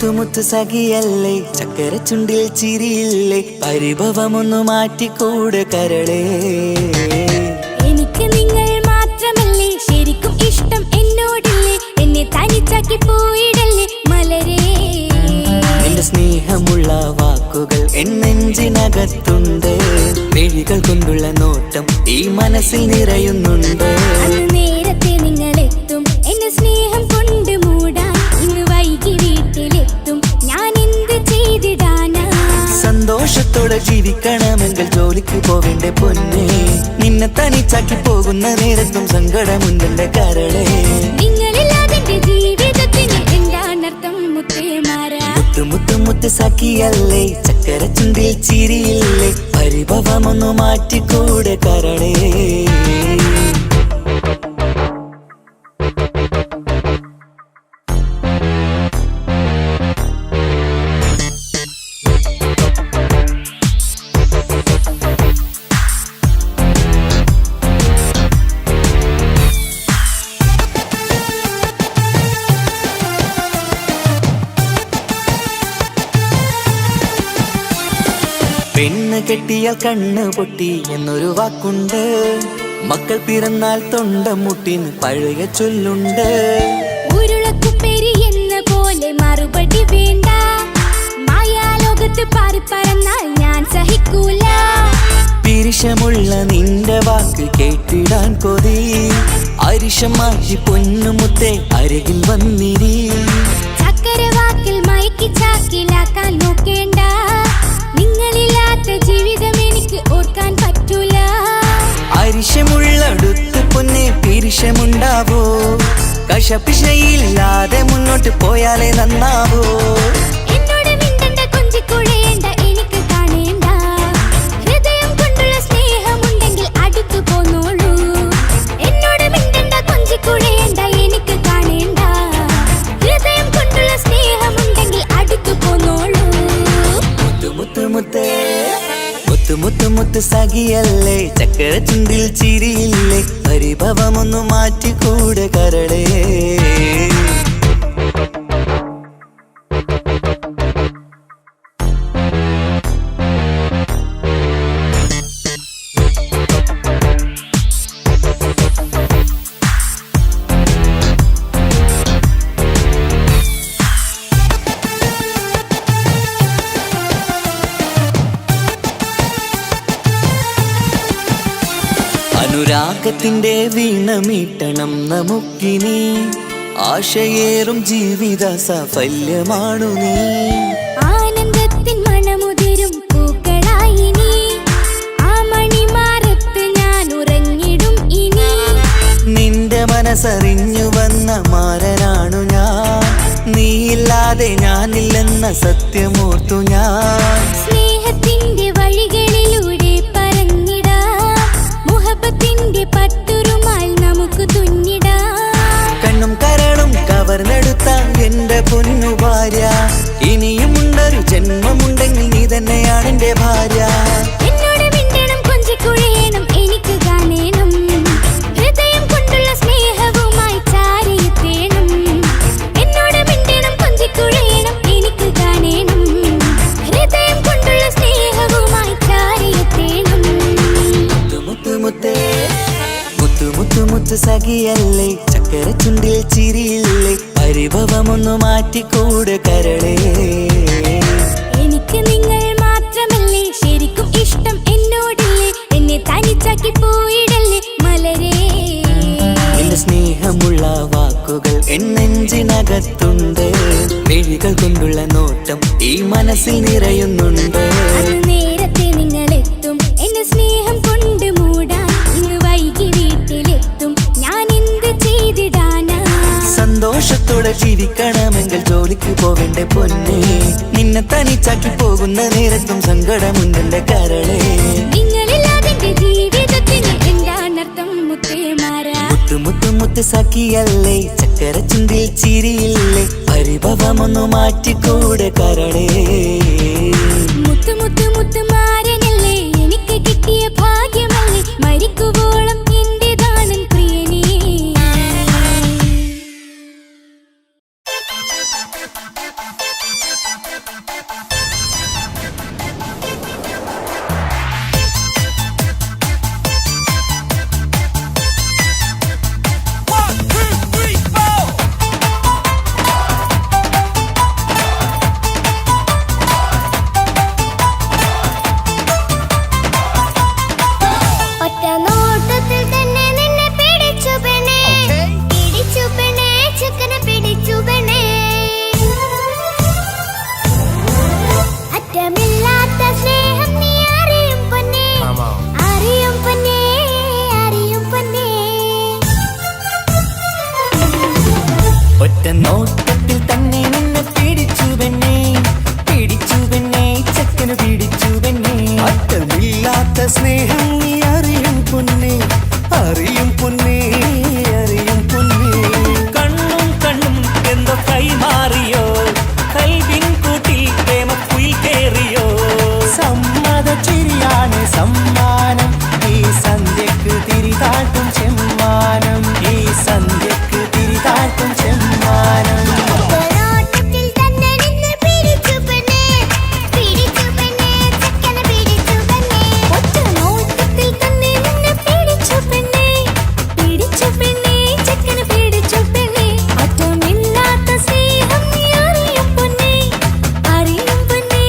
മുത്തുമുത്ത് സഖിയല്ലേ, ചക്കര ചുണ്ടിൽ ചിരിയില്ലേ, പരിഭവമൊന്നു മാറ്റിക്കൂടെ കരളേ. എനിക്ക് നിങ്ങൾ മാത്രമല്ലേ ശരിക്കും ഇഷ്ടം എന്നോടില്ലേ, എന്നെ തനിച്ചാക്കി പോയിടല്ലേ മലരേ. നിന്റെ സ്നേഹമുള്ള വാക്കുകൾ എന്നെഞ്ചിനകത്തുണ്ട്, മിഴികൾ കൊണ്ടുള്ള നോട്ടം ഈ മനസ്സിൽ നിറയുന്നുണ്ട്. നേരത്തെ നിങ്ങളെത്തും എന്നെ സ്നേഹം കൊണ്ട് മൂടാൻ, ഇന്ന് വൈകി വീട്ടിലെത്തും ഞാൻ എന്ത് ചെയ്തിടാനാ. സന്തോഷത്തോടെ ജീവിക്കണമെങ്കിൽ ജോലിക്ക് പോവേണ്ട പൊന്നേ, നിന്നെ തനിച്ചാക്കി പോകുന്ന നേരത്തും സങ്കടമുണ്ടെന്റെ കരളേ. നിങ്ങളില്ലാതെ ജീവിതത്തിന് എന്താണർത്ഥം മുത്തേമാരാ. മുത്തുമുത്ത് സഖിയല്ലേ, ചക്കര ചുണ്ടിൽ ചിരിയില്ലേ, പരിഭവമൊന്നു മാറ്റിക്കൂടെ കരളേ. പെണ്ണ് കെട്ടിയാൽ കണ്ണ് പൊട്ടി എന്നൊരു വാക്കുണ്ട്, മക്കൾ പിറന്നാൽ തൊണ്ട മുട്ടിന് പഴയ ചൊല്ലുണ്ട്. ഉരുളക്കുപ്പേരി എന്ന പോലെ മറുപടി വേണ്ട, മായാലോകത്ത് പാറി പറന്നാൽ ഞാൻ സഹിക്കൂല. പിരിശമുള്ള നിന്റെ വാക്ക് കേട്ടിടാൻ കൊതി, അരിശം മാറ്റി പൊന്നുമുത്തേ അരികിൽ വന്നിരി. ചക്കര വാക്കിൽ മയക്കി ചാക്കിലാക്കാൻ നോക്കേണ്ട, നിങ്ങളില്ലാത്ത ജീവിതം എനിക്ക് ഓർക്കാൻ പറ്റൂല. അരിശമുള്ളടുത്ത് പൊന്നെ പിരിശമുണ്ടാവോ, കശപിശയില്ലാതെ മുന്നോട്ട് പോയാലേ നന്നാവോ. എന്നോട് മിണ്ടണ്ട കൊഞ്ചിക്കുഴയേണ്ട എനിക്ക് കാണേണ്ട, ഹൃദയം കൊണ്ടുള്ള സ്നേഹമുണ്ടെങ്കിൽ അടുത്തു പോന്നോളൂ. എന്നോട് മിണ്ടണ്ട കൊഞ്ചിക്കുഴയേണ്ട എനിക്ക് കാണേണ്ട, ഹൃദയം കൊണ്ടുള്ള സ്നേഹമുണ്ടെങ്കിൽ അടുത്തു പോന്നോളൂ. മുത്തുമുത്ത് സഖിയല്ലേ, ചക്കര ചുണ്ടിൽ ചിരിയില്ലേ, പരിഭവമൊന്നു മാറ്റിക്കൂടെ കരളേ. അനുരാഗത്തിന്റെ വീണമീട്ടണം നമുക്കിനി, ആശയേറും ജീവിത സാഫല്യമാണു നീ. ആനന്ദത്തിൻ മണമുതിരും പൂക്കളായി നീ, ആ മണിമാറത്ത് ഞാൻ ഉറങ്ങിടും ഇനി. നിന്റെ മനസ്സറിഞ്ഞു വന്ന മാരനാണു ഞാൻ, നീയില്ലാതെ ഞാനില്ലെന്ന സത്യമോർത്തു ഞാൻ. സ്നേഹത്തിന്റെ വഴികളിലൂടെ പറഞ്ഞിടാം, മുഹബത്തിന്റെ പട്ടുറുമാൽ നമുക്ക് തുന്നിടാം. കണ്ണും കരളും കവർന്നെടുത്ത എന്റെ പൊന്നു ഭാര്യ, ഇനിയുമുണ്ടൊരു ജന്മമുണ്ടെങ്കിൽ നീ തന്നെയാണ് എന്റെ ഭാര്യ. എന്നോട് മിണ്ടണം കൊഞ്ചിക്കുഴയണം എനിക്ക് കാണണം, ഹൃദയം കൊണ്ടുള്ള സ്നേഹവുമായി ചാരിയെത്തേണം. എന്നോട് മിണ്ടണം കൊഞ്ചിക്കുഴയണം എനിക്ക് കാണണം, ഹൃദയം കൊണ്ടുള്ള സ്നേഹവുമായി ചാരിയെത്തേണം. മുത്തുമുത്ത് സഖിയല്ലേ, ചക്കര ചുണ്ടിൽ ചിരിയില്ലേ, പരിഭവമൊന്നു മാറ്റിക്കൂടെ കരളേ. എനിക്ക് നിങ്ങൾ മാത്രമല്ലേ ശരിക്കും ഇഷ്ടം എന്നോടില്ലേ, എന്നെ തനിച്ചാക്കി പോയിടല്ലേ മലരേ. നിന്റെ സ്നേഹമുള്ള വാക്കുകൾ എന്നെഞ്ചിനകത്തുണ്ട്, മിഴികൾ കൊണ്ടുള്ള നോട്ടം ഈ മനസ്സിൽ നിറയുന്നുണ്ട്. നേരത്തെ നിങ്ങളെത്തും എന്നെ സ്നേഹം കൊണ്ട് മൂടാൻ, ഇന്ന് വൈകി വീട്ടിലെത്തും ഞാൻ എന്ത് ചെയ്തിടാനാ. സന്തോഷത്തോടെ ജീവിക്കണമെങ്കിൽ ജോലിക്ക് പോവേണ്ട പൊന്നേ, നിന്നെ തനിച്ചാക്കി പോകുന്ന നേരത്തും സങ്കടമുണ്ടെന്റെ കരളേ. നിങ്ങളില്ലാതെ ജീവിതത്തിന് എന്താണർത്ഥം മുത്തേമാരാ. മുത്തുമുത്ത് സഖിയല്ലേ, ചക്കര ചുണ്ടിൽ ചിരിയില്ലേ, പരിഭവമൊന്നു മാറ്റിക്കൂടെ കരളേ. മുത്ത് മാരനല്ലേ എനിക്ക് കിട്ടിയ ഭാഗ്യമല്ലേ, മരിക്കുവോളം എന്റേതാണ് പ്രിയനേ. ഒറ്റ നോട്ടത്തിൽ തന്നെ നിന്നെ പിടിച്ചു പെണ്ണേ, പിടിച്ചു പെണ്ണേ, ചെക്കന് പിടിച്ചു പെണ്ണേ. അറ്റമില്ലാത്ത സ്നേഹം നീ അറിയും പൊന്നേ, അറിയും പൊന്നേ, അറിയും പൊന്നേ. കണ്ണും കണ്ണും എന്തോ കൈമാറിയോ, കൽവിൻ കൂട്ടിൽ പ്രേമക്കുയിൽ കേറിയോ. സമ്മത ചിരിയാണ് സമ്മാനം, ഈ സന്ധ്യക്ക് തിരിതാട്ടും ചെമ്മാനം, ഈ സന്ധ്യക്ക് തിരിതാട്ടും ചെമ്മാനം. ഒറ്റനോട്ടത്തിൽ തന്നെ നിന്നെ പിടിച്ചു പെണ്ണേ, പിടിച്ചു പെണ്ണേ, ചെക്കനെ പിടിച്ചു പെണ്ണേ. ഒറ്റനോട്ടത്തിൽ തന്നെ നിന്നെ പിടിച്ചു പെണ്ണേ, പിടിച്ചു പെണ്ണേ, ചെക്കനെ പിടിച്ചു പെണ്ണേ. അറ്റമില്ലാത്ത സ്നേഹം നീ അറിയും പൊന്നേ, അറിയും പൊന്നേ,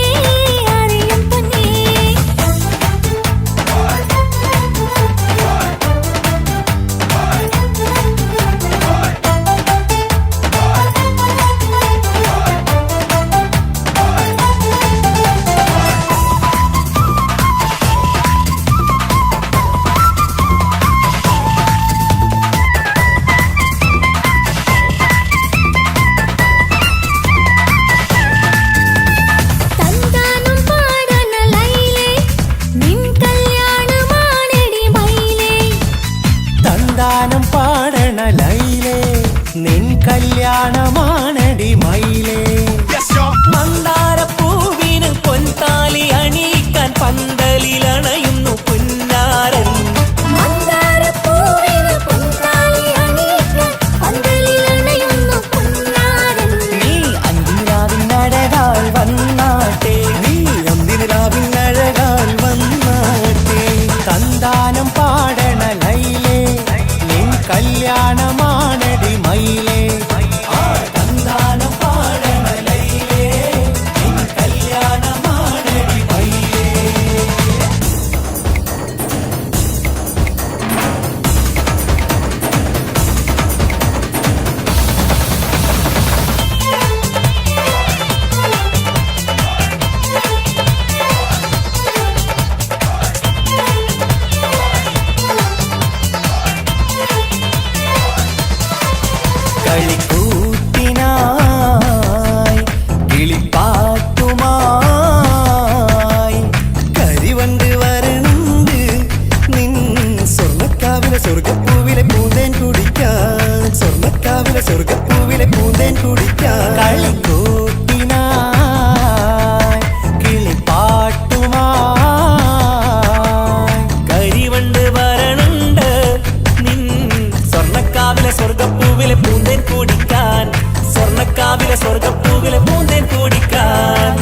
അറിയും പൊന്നേ. തന്താനം പാടന ലൈലേ, നിൻ കല്യാണമാണെടി മൈലേ. തന്താനം പാടണ ലൈലേ, നിൻ കല്യാണമാണടി മയിലേ. മന്ദാരപ്പൂവിന് പൊൻതാലി അണിയിക്കാൻ പന്തലിലണയുന്നു പുന്നാരൻ. മന്ദാരപ്പൂവിന് പൊൻതാലി അണിയിക്കാൻ പന്തലിലണയുന്നു പൊന്നാരൻ. നീ അന്തിരാവിനഴകാൽ വന്നാട്ടെ, നീ അന്തിനിലാവിനഴകാൽ വന്നാട്ടെ. തന്താനം പാടണ ലൈലേ, നിൻ കല്യാണമാണടി മയിലേ. ആ തന്താനം പാടണ ലൈലേ, നിൻ കല്യാണമാണടി മയിലേ. കളിക്കൂത്തിനായി കിളിപ്പാട്ടുമായി കരിവണ്ട് വരണ്ട് നിൻ സ്വർണ്ണക്കാവിലെ സ്വർഗപ്പൂവിലെ പൂന്തേൻ കുടിക്കാൻ, സ്വർണ്ണക്കാവിലെ സ്വർഗപ്പൂവിലെ പൂന്തേൻ കുടിക്കാൻ. കളിക്കൂത്തിനായി കിളിപ്പാട്ടുമായി കരിവണ്ട് വരണുണ്ട് നിൻ സ്വർണ്ണക്കാവിലെ സ്വർഗപ്പൂവിലെ പൂന്തേൻ കുടിക്കാൻ, സ്വർണ്ണക്കാവിലെ സ്വർഗപ്പൂവിലെ പൂന്തേൻ കുടിക്കാൻ.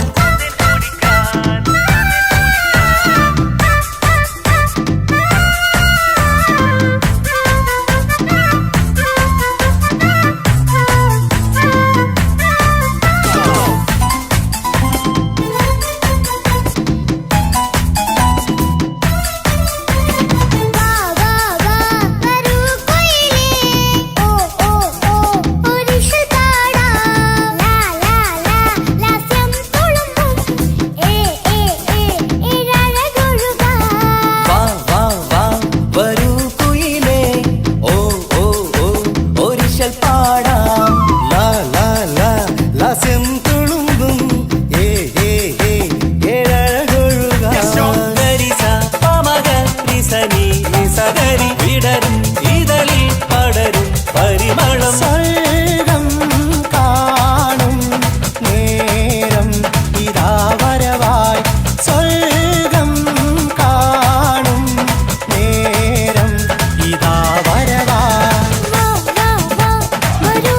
വാ വാ വാ വരൂ കുയിലേ, ഓ ഓ ഓ ഒരിഷൽ പാടാം. ലാ ലാ ലാ ലാസ്യം തുളുമ്പും, ഏ ഏ ഏ ഏഴഴകൊഴുകാം. വാ വാ വാ വരൂ കുയിലേ, ഓ ഓ ഓ ഒരിശൽ പാടാം. ലാ ലാ ലാ ലാസ്യം തുളുമ്പും, ഏ ഏ ഏ ഏഴഴകൊഴുകാൻ. ഗരിസ പമഗ റിസനി നിസഗരി വിടരും ഇതളിൽ പടരും പരിമളം. സ്വർഗം കാണും നേരം ഇതാ വരവായി, സ്വർഗം കാണും നേരം ഇതാ വരവായി. വാ വാ വാ വരൂ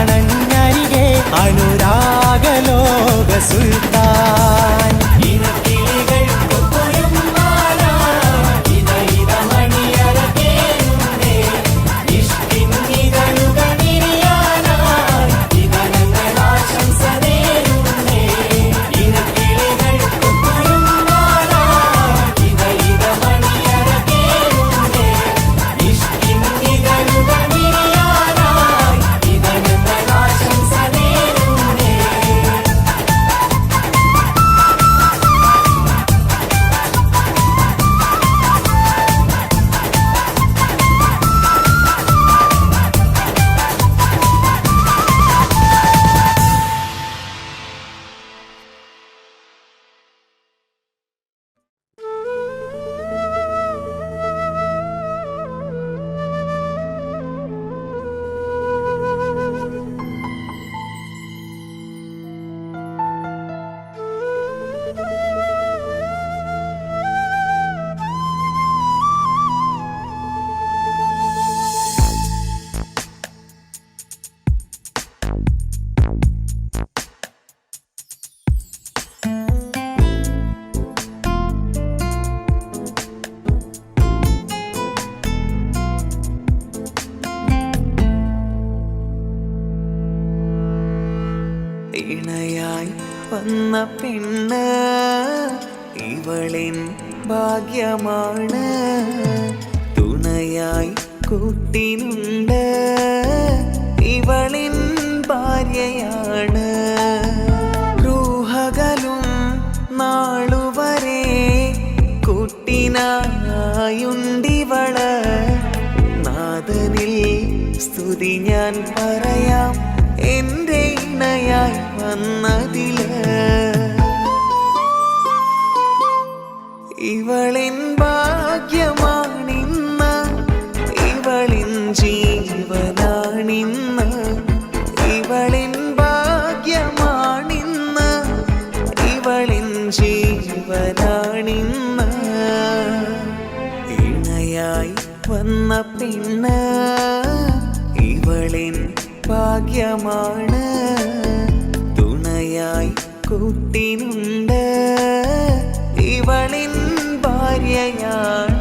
അണഞ്ഞരികെ അനുരാഗലോക സുൽത്താൻ. ഇണയായി വന്ന പെണ്ണ് ഇവളിൻ ഭാഗ്യമാണ്, തുണയായി കൂട്ടിനുണ്ട് ഇവളിൻ ഭാര്യയാണ്. റൂഹകലും നാളുവരെ കൂട്ടിനായുണ്ടിവള്, നാദനിൽ സ്തുതി ഞാൻ പറയാം എൻ്റെ ഇണയായി വന്നതില്. ഇവളിൻ ഭാഗ്യമാണിന്ന്, ഇവളിൻ ജീവനാണിന്ന്, ഇവളിൻ ഭാഗ്യമാണിന്ന്, ഇവളിൻ ജീവനാണിന്ന്. ഇണയായി വന്ന പെണ്ണ് ഇവളിൻ ഭാഗ്യമാണ്, തുണയായി കൂട്ടിനുണ്ട് ഇവളിൻ ഭാര്യയാണ്.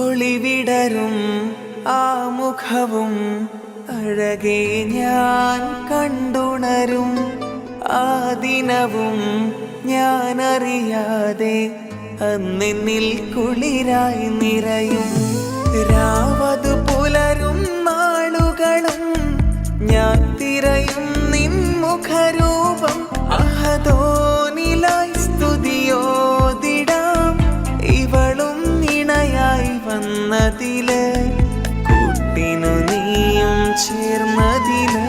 ഒളിവിടരും ആ മുഖവും അഴകെ ഞാൻ കണ്ടുണരും, ആ ദിനവും ഞാനറിയാതെ അന്നെന്നിൽ കുളിരായി നിറയും. രാവതു പുലരും നാളുകളും ഞാൻ തിരയും നിൻ മുഖരൂപം, അഹദോനിലായി സ്തുതിയോതിടാം ഇവളും ഇണയായി വന്നതില്, കൂട്ടിനു നീയും ചേർന്നതില്.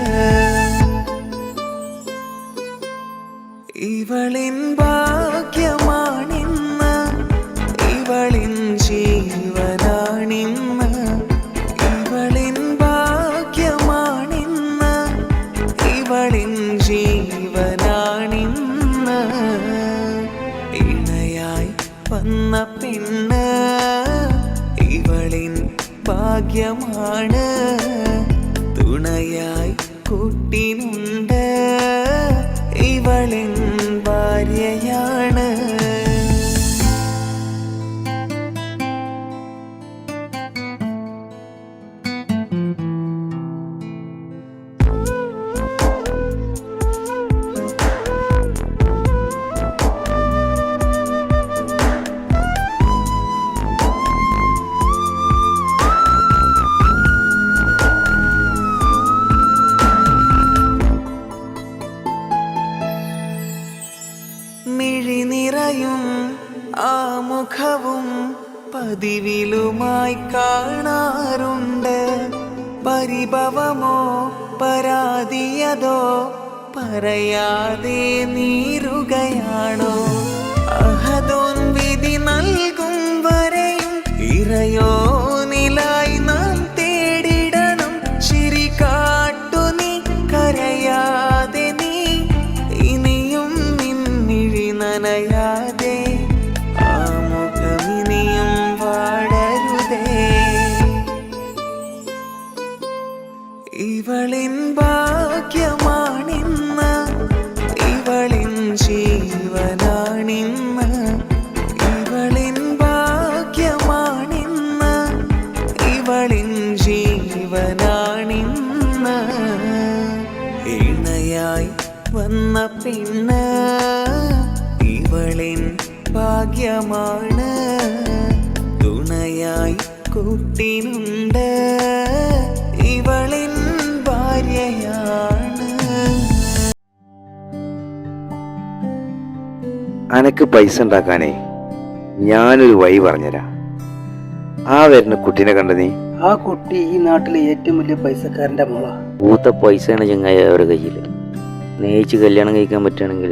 ഇവളിൻ ഭാഗ്യമാണിന്ന്, ഇവളിൻ ജീവനാണിന്ന്, ഇവളിൻ ഭാഗ്യമാണിന്ന്, ഇവളിൻ ജീവനാണിന്ന്. ഇണയായി വന്ന പെണ്ണ് ഇവളിൻ ഭാഗ്യമാണ്, തുണയായി കൂട്ടിനുണ്ട് ഇവളിൻ ഭാര്യയാണ്. മിഴിനിറയും ആ മുഖവും പതിവിലുമായി കാണാറുണ്ട്, പരിഭവമോ പരാതിയതോ പറയാതെ നീറുകയാണോ? അഹദോൻ വിധി നൽകും വരെയും ഇറയോനിലായി നാം തേടിടണം. ചിരി കാട്ടു നീ, കരയാതെ നീ, ഇനിയും നിന്നിഴി നനയാതെ, ആ മുഖമിനിയും വാടരുതേ. ഇവളിൻ ഭാഗ്യമാണിന്ന്, ഇവളിൻ ജീവനാണിന്ന്. ഇവളിൻ ഭാഗ്യമാണിന്ന്, ഇവളിൻ ജീവനാണിന്ന്. ഇണയായി വന്ന പെണ്ണ് ഇവളിൻ ഭാഗ്യമാണ്. തുണയായി കൂട്ടിനുണ്ട് ഇവളിൻ ഭാര്യയാണ്. അനക്ക് പൈസ ഉണ്ടാക്കാനേ ഞാനൊരു വഴി പറഞ്ഞുതരാം. ആ വരുന്ന കുട്ടീനെ കണ്ട നീ? ആ കുട്ടി ഈ നാട്ടിലെ ഏറ്റവും വലിയ പൈസക്കാരന്റെ മോള. പൂത്ത പൈസയാണ് ചങ്ങായി അവരുടെ കയ്യിൽ. സ്നേഹിച്ച് കല്യാണം കഴിക്കാൻ പറ്റുകയാണെങ്കിൽ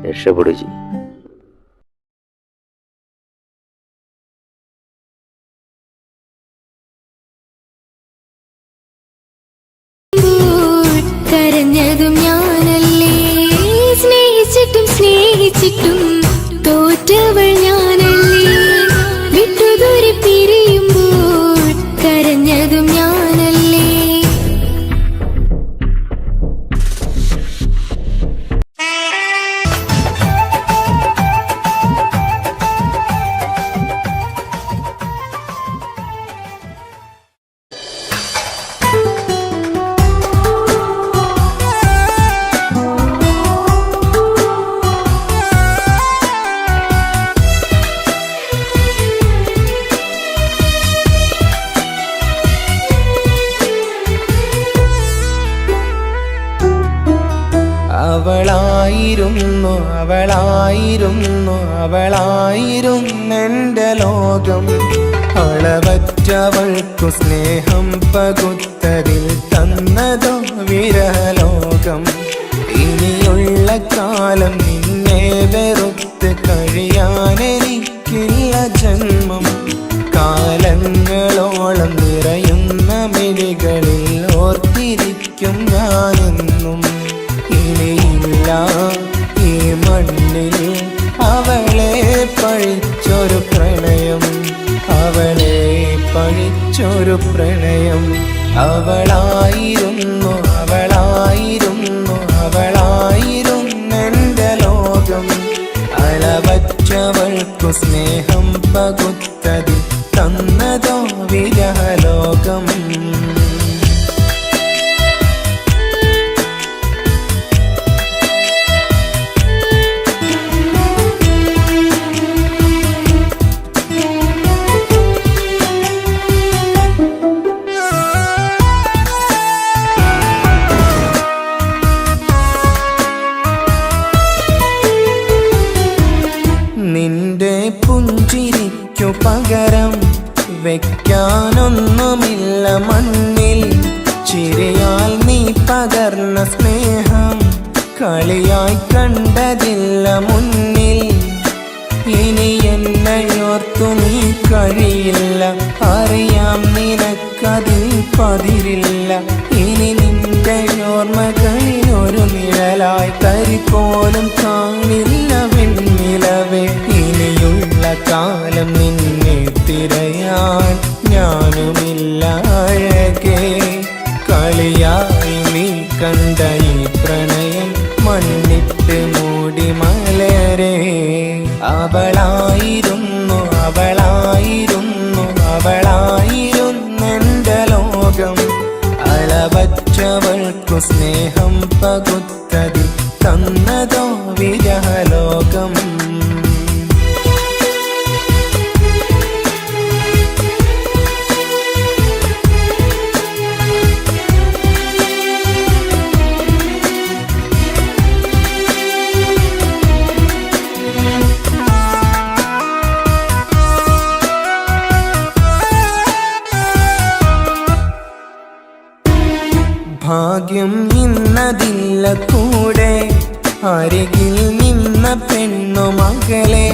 രക്ഷപ്പെടുക ചെയ്യും. കരഞ്ഞതും ഞാനല്ലേ, സ്നേഹിച്ചിട്ടും സ്നേഹിച്ചിട്ടും തോറ്റവൾ ഞാനല്ലേ. വിട്ടുദൂരെ പിരിയുമ്പോൾ കരഞ്ഞതും ഞാനല്ലേ. അവളായിരുന്നു അവളായിരുന്നു അവളായിരുന്നെൻ്റെ ലോകം. അളവറ്റവൾക്കു സ്നേഹം പകുത്തതിൽ തന്നതോ വിരലോകം. ഇനിയുള്ള കാലം നിന്നെ വെറുത്ത് കഴിയാനെനിക്കില്ല ജന്മം. കാലങ്ങളോളം നിറയുന്ന മിഴികളിൽ ഓർത്തിരിക്കും ഞാനെന്നും. ഇനിയില്ല ഈ മണ്ണിൽ അവളെ പഴിച്ചൊരു പ്രണയം, അവളെ പഴിച്ചൊരു പ്രണയം. അവളായിരുന്നു അവളായിരുന്നു അവളായിരുന്നെൻ്റെ ലോകം. അളവറ്റവൾക്കു സ്നേഹം പകുത്തതിൽ തന്നതോ വിരലോകം. നിന്റെ പുഞ്ചിരിക്കു പകരം വെക്കാനൊന്നുമില്ല മണ്ണിൽ. ചിരിയാൽ നീ പകർന്ന സ്നേഹം കളിയായി കണ്ടതില്ല മുന്നിൽ. ഇനി എന്നയോർത്തു നീ കഴിയില്ല, അറിയാം നിനക്കതിൽ പതിരില്ല. ഇനി നിന്റെ ഓർമ്മകളിൽ ഒരു നിഴലായി തരി പോലും കാണില്ല വെണ്ണിലവേ. ഇനിയുള്ള കാലം നിന്നെ തിരയാൻ ഞാനുമില്ല അഴകേ. കളിയായി നീ കണ്ട ഈ പ്രണയം മണ്ണിട്ട് മൂടി മലരേ. അവളായിരുന്നു അവളായിരുന്നു അവളായിരുന്നെൻ്റെ ലോകം. അളവറ്റവൾക്കു സ്നേഹം പകുത്തതിൽ തന്നതോ വിരലോകം. ഭാഗ്യം ഇന്നതില്ല ആരുമില്ല കൂടെ അരികിൽ നിന്ന പെണ്ണു മകളെ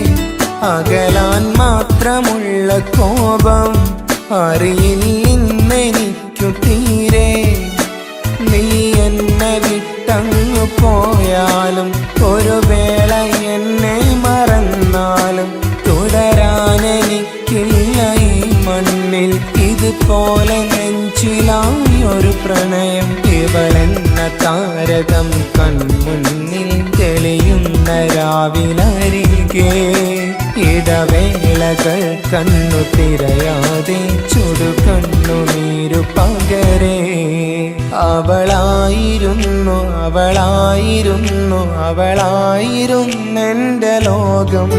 അകലാൻ മാത്രമുള്ള കോപം അറിയില്ലെന്നെനിക്കു തീരെ നീ എന്നെ വിട്ടങ്ങു പോയാലും ഒരു വേള എന്നെ മറന്നാലും തുടരാനെനിക്കില്ല ഈ മണ്ണിൽ ഇതുപോലെ നെഞ്ചിലായി ഒരു പ്രണയം ഇവളെന്ന താരകം കൺമുന്നിൽ തെളിയുന്ന രാവിലരികെ ഇടവേളകൾ കണ്ണു തിരയാതെ ചുടുകണ്ണുനീരു പകരേ അവളായിരുന്നു അവളായിരുന്നെന്റെ ലോകം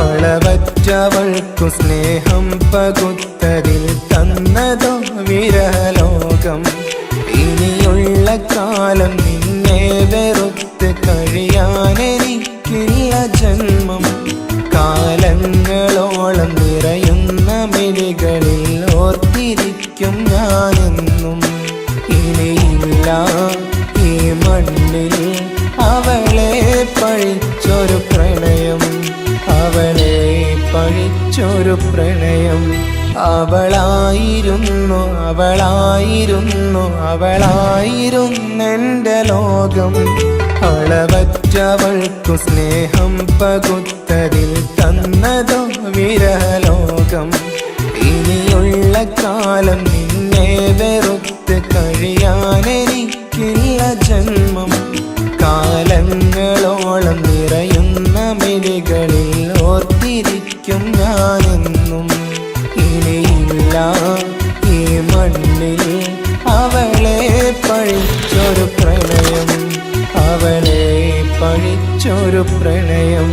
അളവറ്റവൾക്കു സ്നേഹം പകുത്തതിൽ തന്നതോ വിരഹലോകം ഇനിയുള്ള കാലം നിന്നെ വെറുത്ത് കഴിയാനെനിക്കില്ല ജന്മം കാലങ്ങളോളം നിറയുന്ന മിഴികളിൽ ഓർത്തിരിക്കും ഞാനെന്നും ഇനിയില്ല ഈ മണ്ണിൽ അവളെ പഴിച്ചൊരു പ്രണയം അവളെ പഴിച്ചൊരു പ്രണയം അവളായിരുന്നെന്റെ ലോകം അളവറ്റവൾക്കു സ്നേഹം പകുത്തതിൽ തന്നതോ വിരഹലോകം ഇനിയുള്ള കാലം നിന്നെ വെറുത്ത് കഴിയാനെനിക്കില്ല ജന്മം കാലങ്ങളോളം നിറയുന്ന മിഴികളിൽ ഓർത്തിരിക്കും ഞാനെന്നും ഇനിയില്ല ഈ മണ്ണിൽ അവളെ പഴിച്ചൊരു പ്രണയം അവളെ പഴിച്ചൊരു പ്രണയം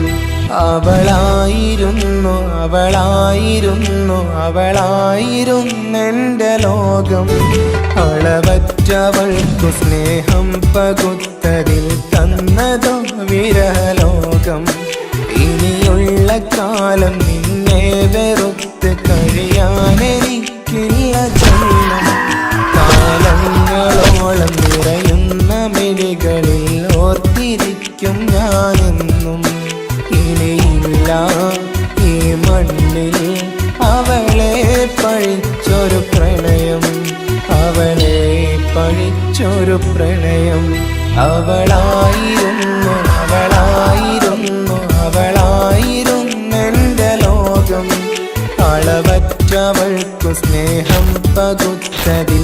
അവളായിരുന്നെന്റെ ലോകം അളവറ്റവൾക്കു സ്നേഹം പകുത്തതിൽ തന്നതോ വിരഹലോകം ഇനിയുള്ള കാലം നിന്നെ വെറുത്ത് കഴിയാനെനിക്കില്ല ജന്മം കാലങ്ങളോളം നിറയുന്ന മിഴികളിൽ ഓർത്തിരിക്കും ഞാനെന്നും ഇനിയില്ല ഈ മണ്ണിൽ അവളെ പഴിച്ചൊരു പ്രണയം അവളെ പഴിച്ചൊരു പ്രണയം അവളായിരുന്നെന്റെ ലോകം അളവറ്റവൾക്കു സ്നേഹം പകുത്തതിൽ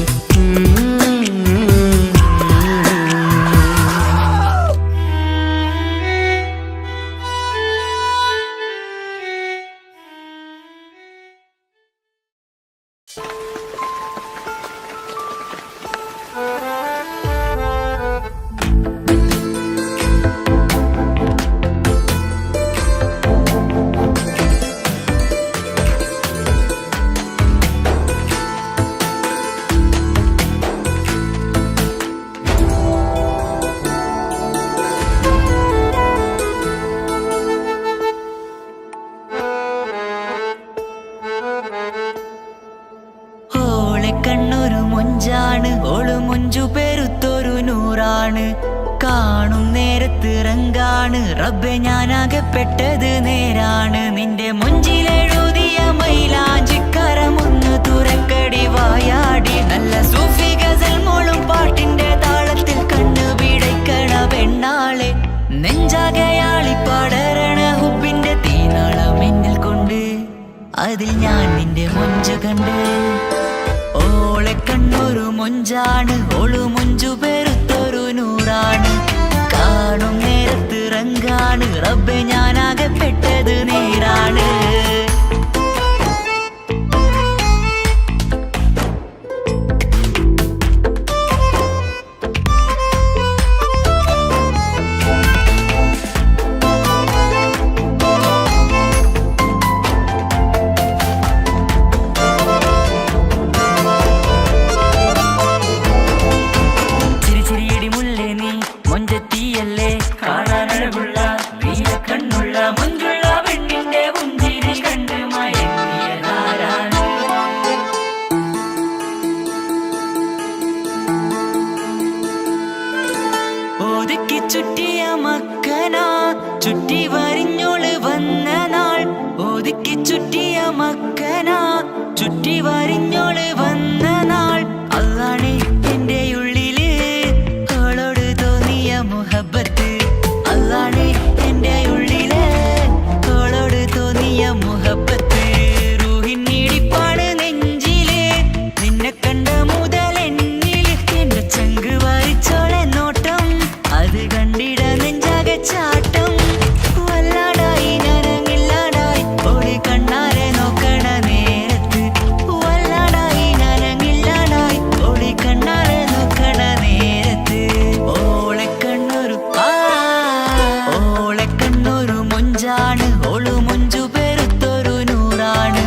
കണ്ണൊരു മൊഞ്ചാണ് ഓള് മൊഞ്ചു പെരുത്തൊരു നൂറാണ് കാണും നേരത്ത് റങ്കാണ് റബ്ബെ ഞാനാകപ്പെട്ടത് നേരാണ് നിന്റെ മൊഞ്ചിലെഴുതിയ മൈലാഞ്ചിക്കരമൊന്ന് തുറക്കടി വായാടി നല്ല സൂഫി ഗസൽ മോളും പാട്ടിന്റെ താളത്തിൽ കണ്ണു പിടയ്ക്കണ പെണ്ണാളെ നെഞ്ചാകയാളി പടരണ ഹുബിന്റെ തീനാളം എന്നിൽ കൊണ്ട് അതിൽ ഞാൻ നിന്റെ മൊഞ്ചു കണ്ട് ഓളെ കണ്ണൊരു മൊഞ്ചാണ് ഓളു മൊഞ്ചു പെരുത്തൊരു നൂറാണ് കാണും നേരത്ത് റങ്കാണ് റബ്ബെ ഞാനാകപ്പെട്ടത് നേരാണ് കണ്ണുള്ള മൊഞ്ചുള്ള പെണ്ണിന്റെ പുഞ്ചിരി ഒതുക്കി ചുറ്റിയ മക്കനാ ചുറ്റി വരിഞ്ഞോള് വന്ന നാൾ ഒതുക്കി ചുറ്റിയ മക്കനാ ചുറ്റി വരിഞ്ഞോള് വന്ന നാൾ അതാണ് എന്റെ ഉള്ളില് അവളോട് തോന്നിയ മുഹബത്ത് അതാണ് എന്റെ ഉള്ളില് അവളോട് തോന്നിയ മുഹബത്ത് റൂഹിന്നിടിപ്പാണ് നെഞ്ചില് നിന്നെ കണ്ട മുതൽ എന്നില് എന്റെ ചങ്ക് വായിച്ചോളെ നോട്ടം അത് കണ്ടിട നെഞ്ചാകെ ചാട്ടം വല്ലാടായി നനങ്ങില്ലാടായി ഓടി കണ്ണാരെ നോക്കണ നേരത്ത് വല്ലാടായി നനങ്ങില്ലാടായി ഓടി കണ്ണാരെ നോക്കണ നേരത്ത് ഓളെ കണ്ണൊരു മൊഞ്ചാണ് ഓളു മൊഞ്ചു പെരുത്തൊരു നൂറാണ്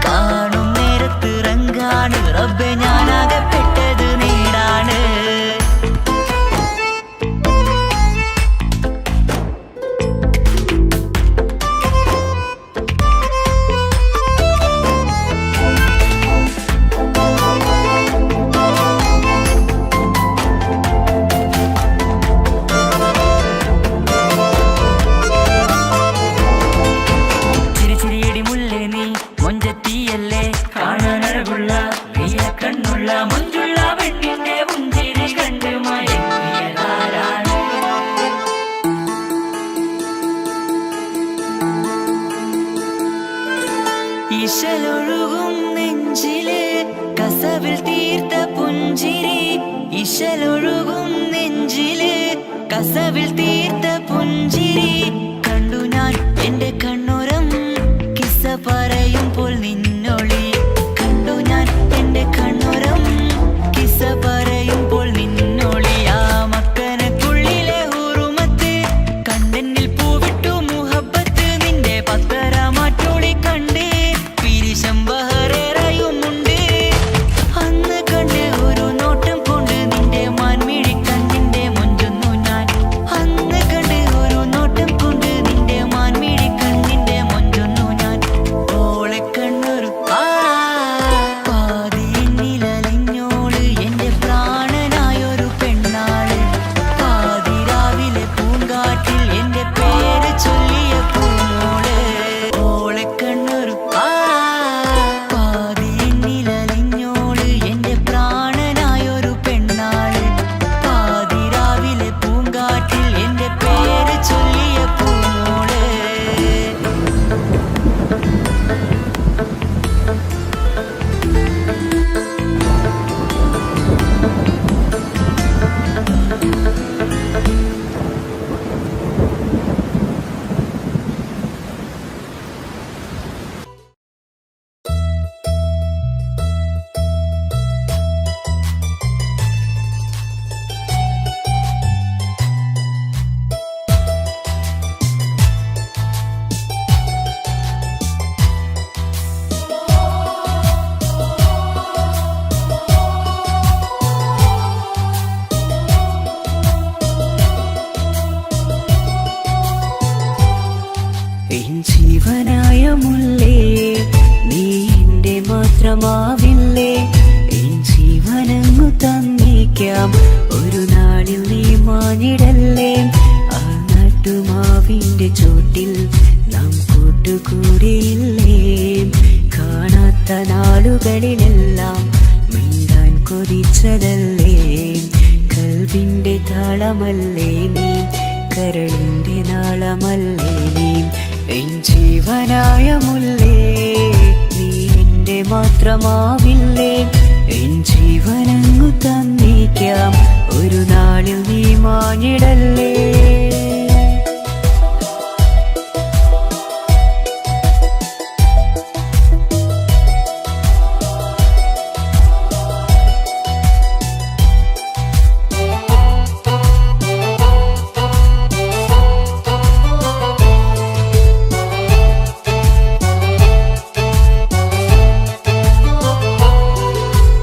കാണും നേരത്ത് റങ്കാണ് റബ്ബെ ഞാനാകെ പെട്ടത് നീടാണ് ചിരിച്ചിരിയടി മുല്ലേ നീ മൊഞ്ചത്തിയല്ലേ കാണാനഴകുള്ള നീല കണ്ണുള്ള മൊഞ്ചുള്ള പെണ്ണിന്റെ പുഞ്ചിരി കണ്ട് മയങ്ങിയതാരാണ് ഇശലൊഴുകും നെഞ്ചില് കസവിൽ തീർത്ത പുഞ്ചിരി ഇശലൊഴുകും നെഞ്ചില് കസവിൽ തീർത്ത പുഞ്ചിരി കണ്ടു ഞാൻ എന്റെ കണ്ണുരം കിസ്സ പറയുമ്പോൾ നിന്നൊളി കണ്ടു ഞാൻ എന്റെ കണ്ണുരം കിസ്സ പറയുമ്പോൾ നിന്നൊളി ആ മക്കനക്കുള്ളിലെ ഹുറുമത്ത് കണ്ടെന്നിൽ പൂവിട്ടു മുഹബത്ത് നിന്റെ പത്തര മാറ്റോളി കണ്ട് പിരിശം ബഹറേറയുമുണ്ട് അന്ന് കണ്ട് ഒരു നോട്ടം കൊണ്ട് നിന്റെ മാൻമിഴി കണ്ണിന്റെ മൊഞ്ചൊന്നു ഞാൻ അന്ന് കണ്ട് ഒരു നോട്ടം കൊണ്ട് നിന്റെ മാൻമിഴി കണ്ണിന്റെ മൊഞ്ചൊന്നു ഞാൻ ഓളെ കണ്ണൊരു പാതിയെന്നിലലിഞ്ഞോള് എന്റെ പ്രാണനായൊരു പെണ്ണാള് പാതിരാവിലെ പൂങ്കാട്ടിൽ എന്റെ പേര് ചൊല്ലിയ പൂമോള് ഓളെ കണ്ണൊരു പാതിയെന്നിലലിഞ്ഞോള് എന്റെ പ്രാണനായൊരു പെണ്ണാള് പാതിരാവിലെ പൂങ്കാട്ടിൽ എന്റെ പേര് ചൊല്ലിയ പൂമോള് എൻ ജീവനായ മുല്ലേ നീ എന്റെ മാത്രമാവില്ലേ എൻ ജീവനങ്ങു തന്നേക്കാം ഒരു നാളിൽ നീ മാഞ്ഞിടല്ലേ ആ നട്ടുമാവിന്റെ ചോട്ടിൽ നാം കൂട്ടുകൂടിയില്ലേ കാണാത്ത നാളുകളിലെല്ലാം മിണ്ടാൻ കൊതിച്ചതല്ലേ കൽവിന്റെ താളമല്ലേ നീ കരളിന്റെ നാളമല്ലേ നീ എൻ ജീവനായ മുല്ലേ നീ എന്റെ മാത്രമാവില്ലേ എൻ ജീവനങ്ങു തന്നേക്കാം ഒരു നാളിൽ നീ മാഞ്ഞിടല്ലേ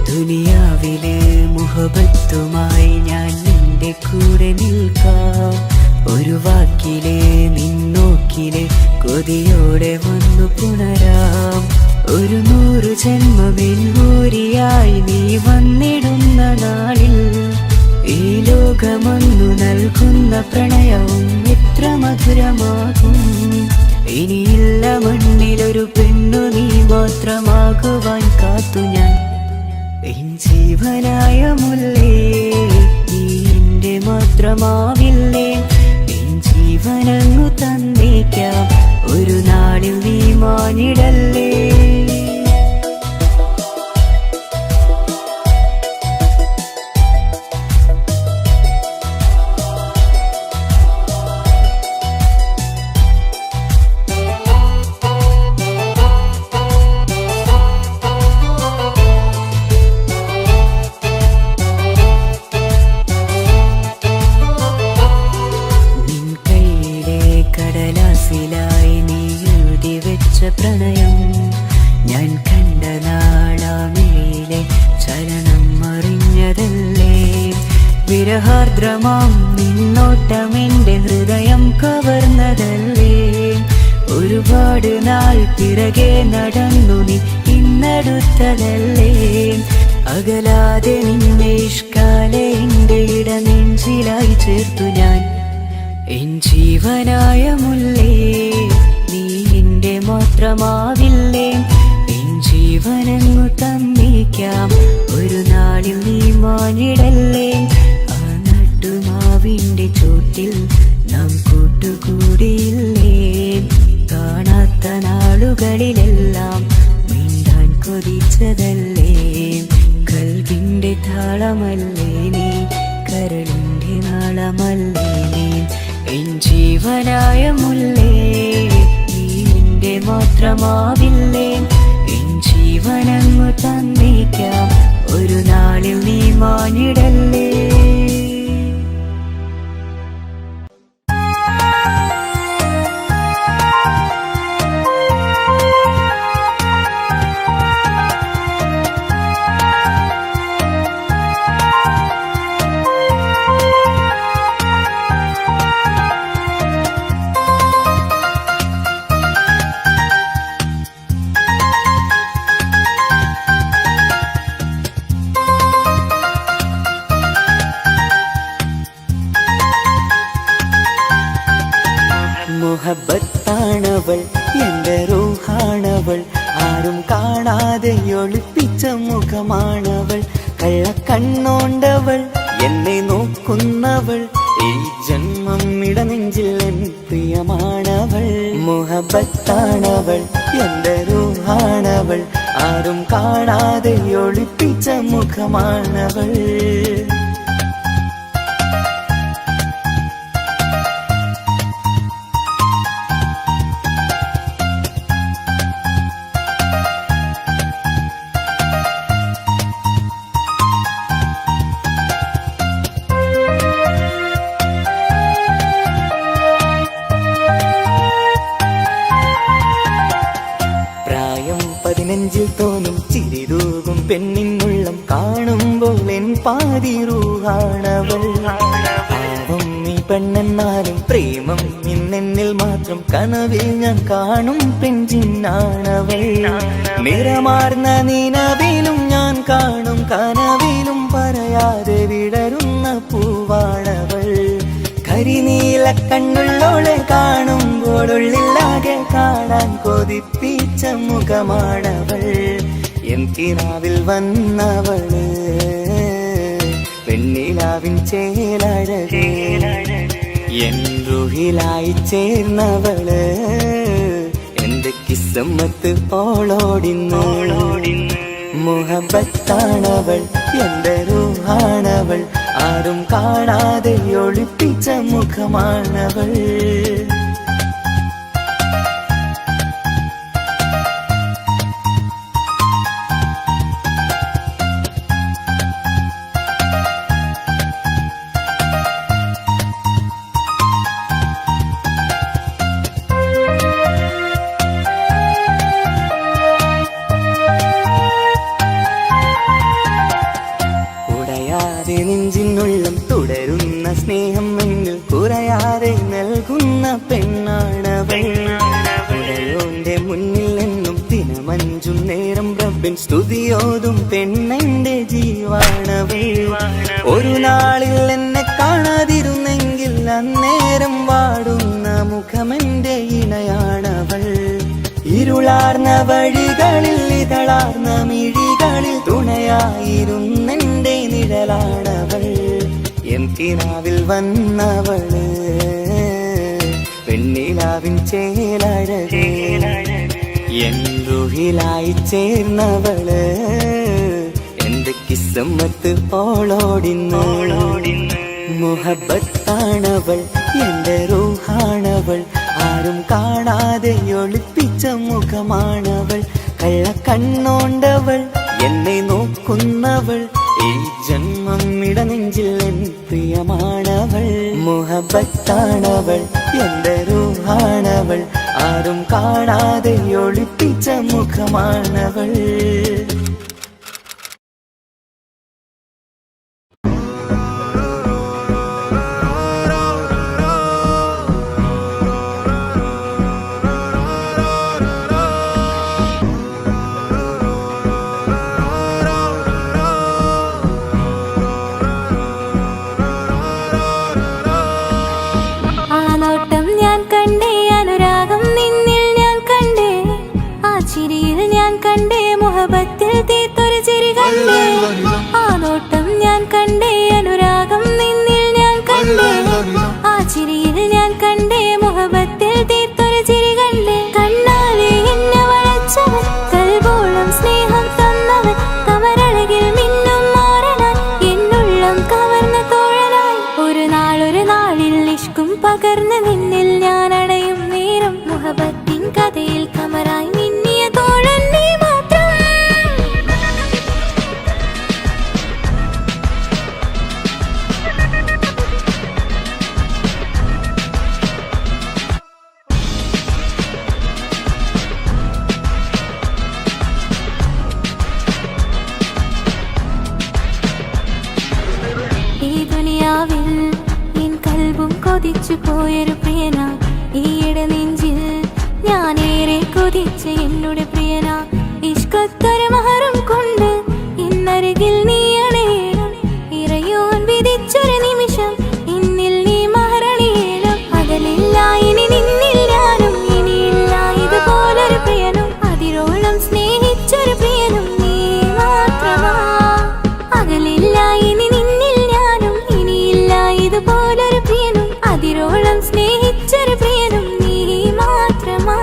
ദുനിയാവിലെ മുഹബത്തുമായി ഞാൻ നിന്റെ കൂടെ നിൽക്കാം ഒരു വാക്കിലെ നിന്നോക്കിലെ കൊതിയോടെ വന്നു പുണരാം ഒരു 100 ജന്മമെൻകൂരിയായി നീ വന്നിടുന്ന നാളിൽ ഈ ലോകമൊന്നു നൽകുന്ന പ്രണയവും എത്ര മധുരമാകും. ഇനിയില്ല മണ്ണിലൊരു പെണ്ണു നീ മാത്രമാകുവാൻ കാത്തു ഞാൻ. എൻ ജീവനായ മുല്ലേ നീ എന്റെ മാത്രമാവില്ലേ. എൻ ജീവനങ്ങു തന്നേക്കാം ഒരു നാളിൽ നീ മാനിടല്ലേ. പ്രണയം ഞാൻ കണ്ട നാളാമിഴിയിലെ ചലനം അറിഞ്ഞതല്ലേ. വിരഹാർദ്രമാം നിന്നോട്ടം എൻ്റെ ഹൃദയം കവർന്നതല്ലേ. ഒരുപാട് നാൾ പിറകെ നടന്നു നീ ഇന്നടുത്തതല്ലേ. അകലാതെ നിന്നെ ഇഷ്കാലെ എൻ്റെ ഇടനെഞ്ചിലായി ചേർത്തു ഞാൻ. എൻ ജീവനായ മുല്ലേ നീ എന്റെ മാത്രമാവില്ലേ. എൻ ജീവനങ്ങു തന്നേക്കാം ഒരു നാളിൽ നീ മാനിടല്ലേ. ആ നട്ടുമാവിന്റെ ചോട്ടിൽ നാം കൂട്ടുകൂടിയില്ലേ. കാണാത്ത നാളുകളിലെല്ലാം മിണ്ടാൻ കൊതിച്ചതല്ലേ. കൽവിന്റെ താളമല്ലേ നീ, കരളിന്റെ നാളമല്ലേ നീ. എൻ ജീവനായ മുല്ലേ നീ എന്റെ മാത്രമാവില്ലേ. എൻ ജീവനങ്ങു തന്നേക്കാം ഒരു നാളിൽ നീ മാനിടല്ലേ. മുഹബത്താണവൾ എൻ്റെ റൂഹാണവൾ. ആരും കാണാതെ ഒളിപ്പിച്ച മുഖമാണവൾ. കള്ളക്കണ്ണോണ്ടവൾ എന്നെ നോക്കുന്നവൾ. ഈ ജന്മം ഇടനെഞ്ചിൽ എൻ പ്രിയമാണവൾ. മുഹബത്താണവൾ എൻ്റെ റൂഹാണവൾ. ആരും കാണാതെ ഒളിപ്പിച്ച മുഖമാണവൾ. നെഞ്ചിൽ തോന്നും ചിരിതൂകും പെണ്ണിനുള്ളം കാണുമ്പോൾ എൻ പാതി റൂഹാണവൾ. പാവം നീ പെണ്ണെന്നാലും പ്രേമം ഇന്നെന്നിൽ മാത്രം. കനവിൽ ഞാൻ കാണും പെഞ്ചിന്നാണവൾ. നിറമാർന്ന നിലവിലും ഞാൻ കാണും കനവിലും പറയാതെ വിടരുന്ന പൂവാണവൾ. കരിനീല കണ്ണുള്ളോളെ കാണുമ്പോഴുള്ളിലാകെ കാണാൻ കൊതിപ്പിച്ച മുഖമാണവൾ. എൻ കിനാവിൽ വന്നവള് പെണ്ണിലാവിൻ ചേലഴകേ. എൻ റുഹിലായി ചേർന്നവള് എന്റെ കിസ്മത്ത് ഓളോടിന്ന്. മുഹബത്താണവൾ എന്റെ റൂഹാണവൾ. ആരും കാണാതെ ഒളിപ്പിച്ച മുഖമാണവൾ. നെഞ്ചിനുള്ളം തുടരുന്ന സ്നേഹം എന്നിൽ കുറയാതെ നൽകുന്ന പെണ്ണാണവൾ. ഉടയോന്റെ മുന്നിൽ എന്നും ദിനമഞ്ചും നേരം റബ്ബിൻ സ്തുതിയോതും പെണ്ണെന്റെ ജീവാണവൾ. ഒരു നാളിൽ എന്നെ കാണാതിരുന്നെങ്കിൽ അന്നേരം വാടുന്ന മുഖമെന്റെ ഇണയാണവൾ. ഇരുളാർന്ന വഴികളിൽ ഇതളാർന്ന മിഴികളിൽ തുണയായിരുന്നെന്റെ നിഴലാണവൾ. എൻ കിനാവിൽ വന്നവള് പെണ്ണിലാവിൻ ചേലഴക്, എൻ റുഹിലായി ചേർന്നവള് എന്റെ കിസ്മത്ത് ഓളോടിന്ന്. മുഹബത്താണവൾ എന്റെ റൂഹാണവൾ, ആരും കാണാതെ ഒളിപ്പിച്ച മുഖമാണവൾ. കള്ളക്കണ്ണോണ്ടവൾ എന്നെ നോക്കുന്നവൾ, ഈ ജന്മം ഇടനെഞ്ചിൽ എൻ പ്രിയമാണവൾ. മുഹബത്താണവൾ എന്റെ റൂഹാണവൾ, ആരും കാണാതെ ഒളിപ്പിച്ച മുഖമാണവൾ. മുഹബത്തിൽ തീർത്തൊരു ചിരി കണ്ടേ, ആ നോട്ടം ഞാൻ കണ്ടേ, അനുരാഗം നിന്നിൽ ഞാൻ കണ്ടേ, ആ ചിരിയിൽ ഞാൻ കണ്ടേ, മുഹബത്തിൽ തീർത്തൊരു ചിരി കണ്ടേ. കണ്ണാലെ എന്നെ വളച്ചവൻ, കൽബോളം സ്നേഹം തന്നവൻ, കമരഴകിൽ മിന്നും മാറനായി, എന്നുള്ളം കവർന്ന തോഴനായി. ഒരു നാളിൽ ഇഷ്കും പകർന്ന് നിന്നിൽ ഞാൻ അടയും നേരം, മുഹബത്തിൻ കഥയിൽ കമറായി മിന്നിയ തോഴൻ നീ മാത്രം. ഈ ദുനിയാവിൽ എൻ കൽബും കൊതിച്ചു പോയൊരു പ്രിയന, ഈയിടെ നെഞ്ചിൽ ഞാനേറെ കൊതിച്ച് എന്നോട് പ്രിയന. ഇഷ്കത്തൊരു മഹറും കൊണ്ട് ഇന്നരികിൽ നീ അണയണം, ഇറയോൻ വിധിച്ചൊരു നിമിഷം ഇന്നിൽ നീ മഹറണിയേണം. അകലില്ല ഇനി നിന്നിൽ ഞാനും, ഇനിയില്ല ഇതുപോലൊരു പ്രിയനും, അതിരോളം സ്നേഹിച്ചൊരു പ്രിയനും നീ മാത്രമാ. അകലില്ല ഇനി നിന്നിൽ ഞാനും, ഇനിയില്ല ഇതുപോലൊരു പ്രിയനും, അതിരോളം സ്നേഹിച്ചൊരു പ്രിയനും നീ മാത്രമാ.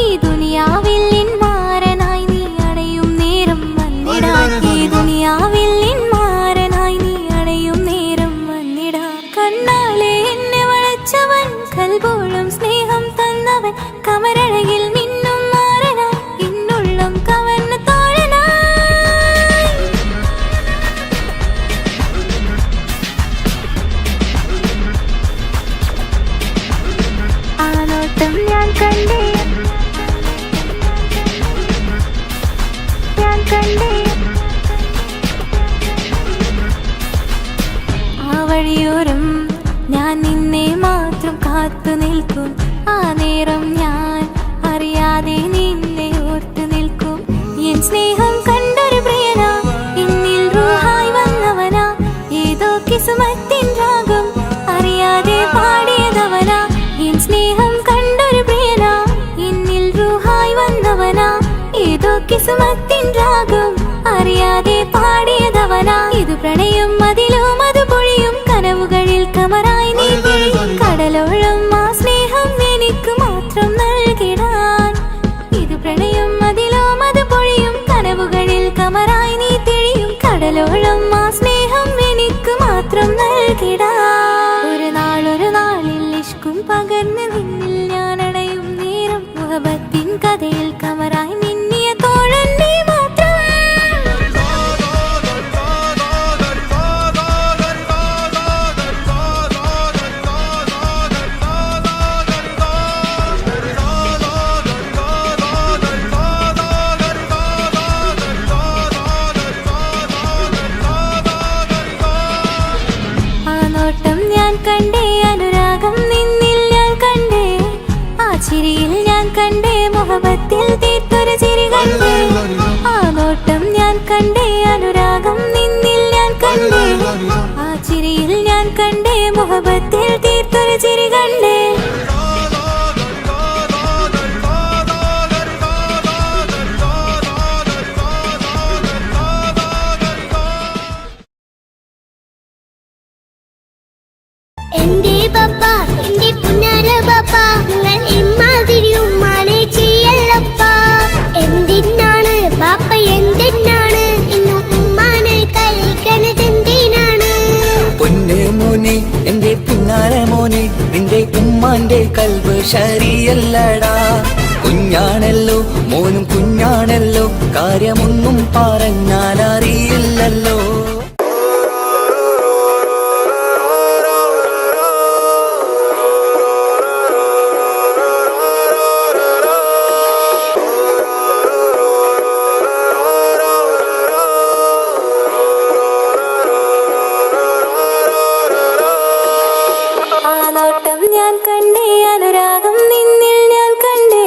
ഈ ദുനിയാവിൽ നിൻ മാരനായി നീ അടയും നേരം വന്നിടാൻ, ഈ ദുനിയാവിൽ നിൻ മാരനായി നീ അടയും നേരം വന്നിടാൻ. കണ്ണാലെ എന്നെ വളച്ചവൻ, കൽബോളം സ്നേഹം തന്നവൻ, കമരഴകിൽ മിന്നും മാറനായി, എന്നുള്ളം കവർന്ന തോഴനായി. ആ നോട്ടം ഞാൻ കണ്ടേ, ഞാൻ കണ്ടേ, ആ വഴിയോരം ഞാൻ നിന്നെ മാത്രം കാത്തു നിൽക്കും, ആ നേരം ഞാൻ അറിയാതെ നിന്നെ ഓർത്തു നിൽക്കും. എൻ സ്നേഹം കണ്ടൊരു പ്രിയനാ, എന്നിൽ റൂഹായി വന്നവനാ, ഏതോ കിസ്മത്തിൻ രാഗം അറിയാതെ പാടിയതവനാ. എൻ സ്നേഹം കണ്ടൊരു പ്രിയനാ, എന്നിൽ റൂഹായി വന്നവനാ, ഏതോ കിസ്മത്തിൻ രാഗം അറിയാതെ പാടിയതവനാ. ഇത് പ്രണയം അതിലും അത് പൊഴിയും, കനവുകളിൽ കമറായി നീ തെളിയും, കടലോളം ആ സ്നേഹം എനിക്ക് മാത്രം നൽകിടാൻ. ഇത് പ്രണയം അതിലും അത് പൊഴിയും, കനവുകളിൽ കമറായി നീ തെളിയും, കടലോളം ആ സ്നേഹം എനിക്ക് മാത്രം നൽകിടാൻ. ഒരു നാളിൽ ഇഷ്കും പകർന്ന് നിന്നിൽ ഞാൻ അടയും നേരം, മുഹബത്തിൻ കഥയിൽ കമറായി മിന്നിയ തോഴൻ നീ മാത്രം. ആ നോട്ടം ഞാൻ കണ്ടേ, അനുരാഗം നിന്നിൽ ഞാൻ കണ്ടേ, ആ ചിരിയിൽ ഞാൻ കണ്ടേ, മുഹബത്തിൽ തീർത്തൊരു ചിരി കണ്ടേ. ആ നോട്ടം ഞാൻ കണ്ടേ, അനുരാഗം നിന്നിൽ ഞാൻ കണ്ടേ, ആ ചിരിയിൽ ഞാൻ കണ്ടേ, മുഹബത്തിൽ തീർത്ത ഉമ്മാന്റെ കൽബ് ശരിയല്ലടാ. കുഞ്ഞാണല്ലോ മോനും കുഞ്ഞാണല്ലോ, കാര്യമൊന്നും പറഞ്ഞാൽ അറിയില്ലല്ലോ. ഞാൻ കണ്ടേ അനുരാഗം നിന്നിൽ ഞാൻ കണ്ടേ,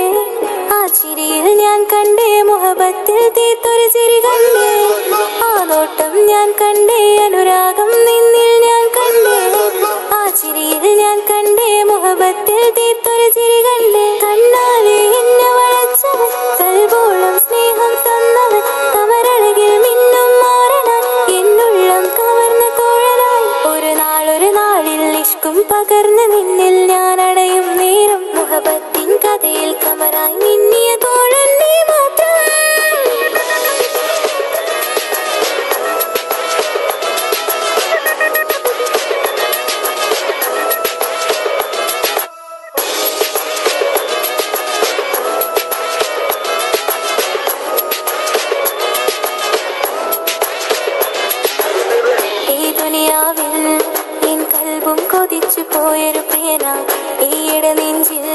ആ ചിരിയിൽ ഞാൻ കണ്ടേ മുഹബത്തിൽ തീർത്തൊരു ചിരി കണ്ടേ. ആ നോട്ടം ഞാൻ കണ്ടേ അനുരാഗം നിന്നിൽ ഞാൻ കണ്ടേ, ആ ചിരിയിൽ ഞാൻ കണ്ടേ മുഹബത്തിൽ തീർത്തൊരു ചിരി കണ്ടേ. കണ്ണാലെ എന്നെ വളച്ചവൻ, കൽബോളം സ്നേഹം തന്നവൻ, കമരഴകിൽ മിന്നും മാറനാൻ എന്നുള്ളം കവർന്ന തോഴനായി. ഒരു നാളിൽ ഇഷ്കും പകർന്ന് നിന്നിൽ ഞാൻ അടയും നേരം, മുഹബത്തിൻ കഥയിൽ കമറായി മിന്നിയ തോഴൻ നീ മാത്രം. ഈ ദുനിയാവിൽ എൻ കൽബും കൊതിച്ചു പോയൊരു പ്രിയന, ഈയിടെ നെഞ്ചിൽ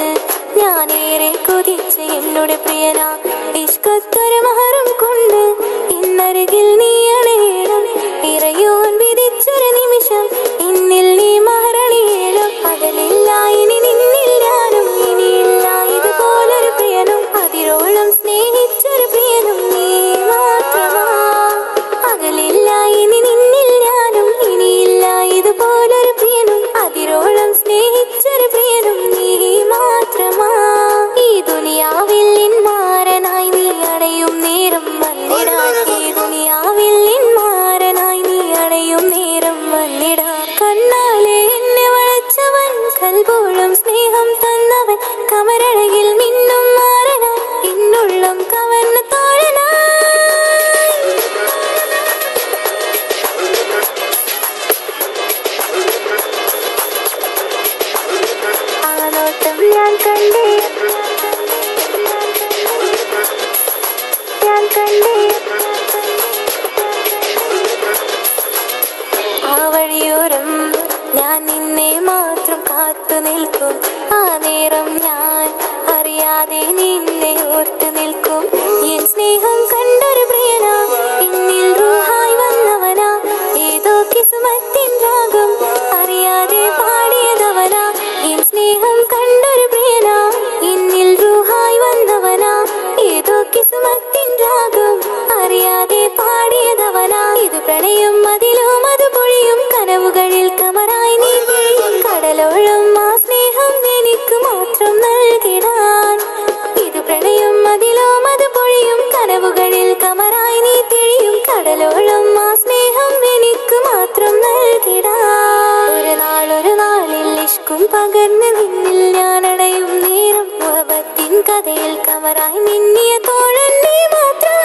ഞാനേറെ കൊതിച്ച എന്നോട് പ്രിയന. ഇഷ്കത്തൊരു മഹറും കൊണ്ട് ഇന്നരികിൽ നീ അണയണം, ഇറയോൻ വിധിച്ചൊരു നിമിഷം ഇന്നിൽ നീ മഹറണിയേലും. പകലില്ല ഇനി നിന്നിൽ ഞാനും, ഇനിയില്ല ഇതുപോലൊരു പ്രിയനും, അതിരോളം സ്നേഹിച്ചൊരു പ്രിയനും നീ മാത്രമാ. പകലില്ല ഇനി നിന്നിൽ ഞാനും, ഇനിയില്ല ഇതുപോലൊരു പ്രിയനും, അതിരോളം സ്നേഹിച്ചൊരു പ്രിയനും നീ മാത്രമാ. ഈ ദുനിയാവിൽ മാരനായി നീ അടയും നേരം വന്നിടാൻ, ഈ ദുനിയാവിൽ മാരനായി നീ അടയും നേരം വന്നിടാൻ. കണ്ണാലെ എന്നെ വളച്ചവൻ, കൽബോളം സ്നേഹം തന്നവൻ, കമരഴകിൽ മിന്നും മാറനാൻ എന്നുള്ളം കവർന്ന തോഴനായി. ആ നോട്ടം ഞാൻ കണ്ടേ, ഞാൻ കണ്ടേ. ആ വഴിയോരം ഞാൻ നിന്നെ മാത്രം കാത്തു നിൽക്കും, ആ നേരം ഞാൻ അറിയാതെ നിന്നെ ഓർത്തു നിൽക്കും. എൻ സ്നേഹം കണ്ടൊരു പ്രിയനാ, എന്നിൽ റൂഹായി വന്നവനാ, ഏതോ കിസ്മത്തിൻ രാഗം അറിയാതെ പാടിയതവനാ. എൻ സ്നേഹം കണ്ടൊരു പ്രിയനാ, എന്നിൽ റൂഹായി വന്നവനാ, ഏതോ കിസ്മത്തിൻ രാഗം അറിയാതെ പാടിയതവനാ. ഇത് പ്രണയം അതിലും അത് പൊഴിയും, കനവുകളിൽ കമറായി നീ പൊഴിയും, കടലോളം ആ സ്നേഹം എനിക്ക് മാത്രം നൽകിടാൻ. ഇത് പ്രണയം അതിലും അത് പൊഴിയും, കനവുകളിൽ കമറായി നീ തെളിയും, കടലോളം ആ സ്നേഹം എനിക്ക് മാത്രം നൽകിടാൻ. ഒരു നാളിൽ ഇഷ്കും പകർന്ന് നിന്നിൽ ഞാൻ അടയും നേരം, മുഹബത്തിൻ കഥയിൽ കമറായി മിന്നിയ തോഴൻ നീ മാത്രം.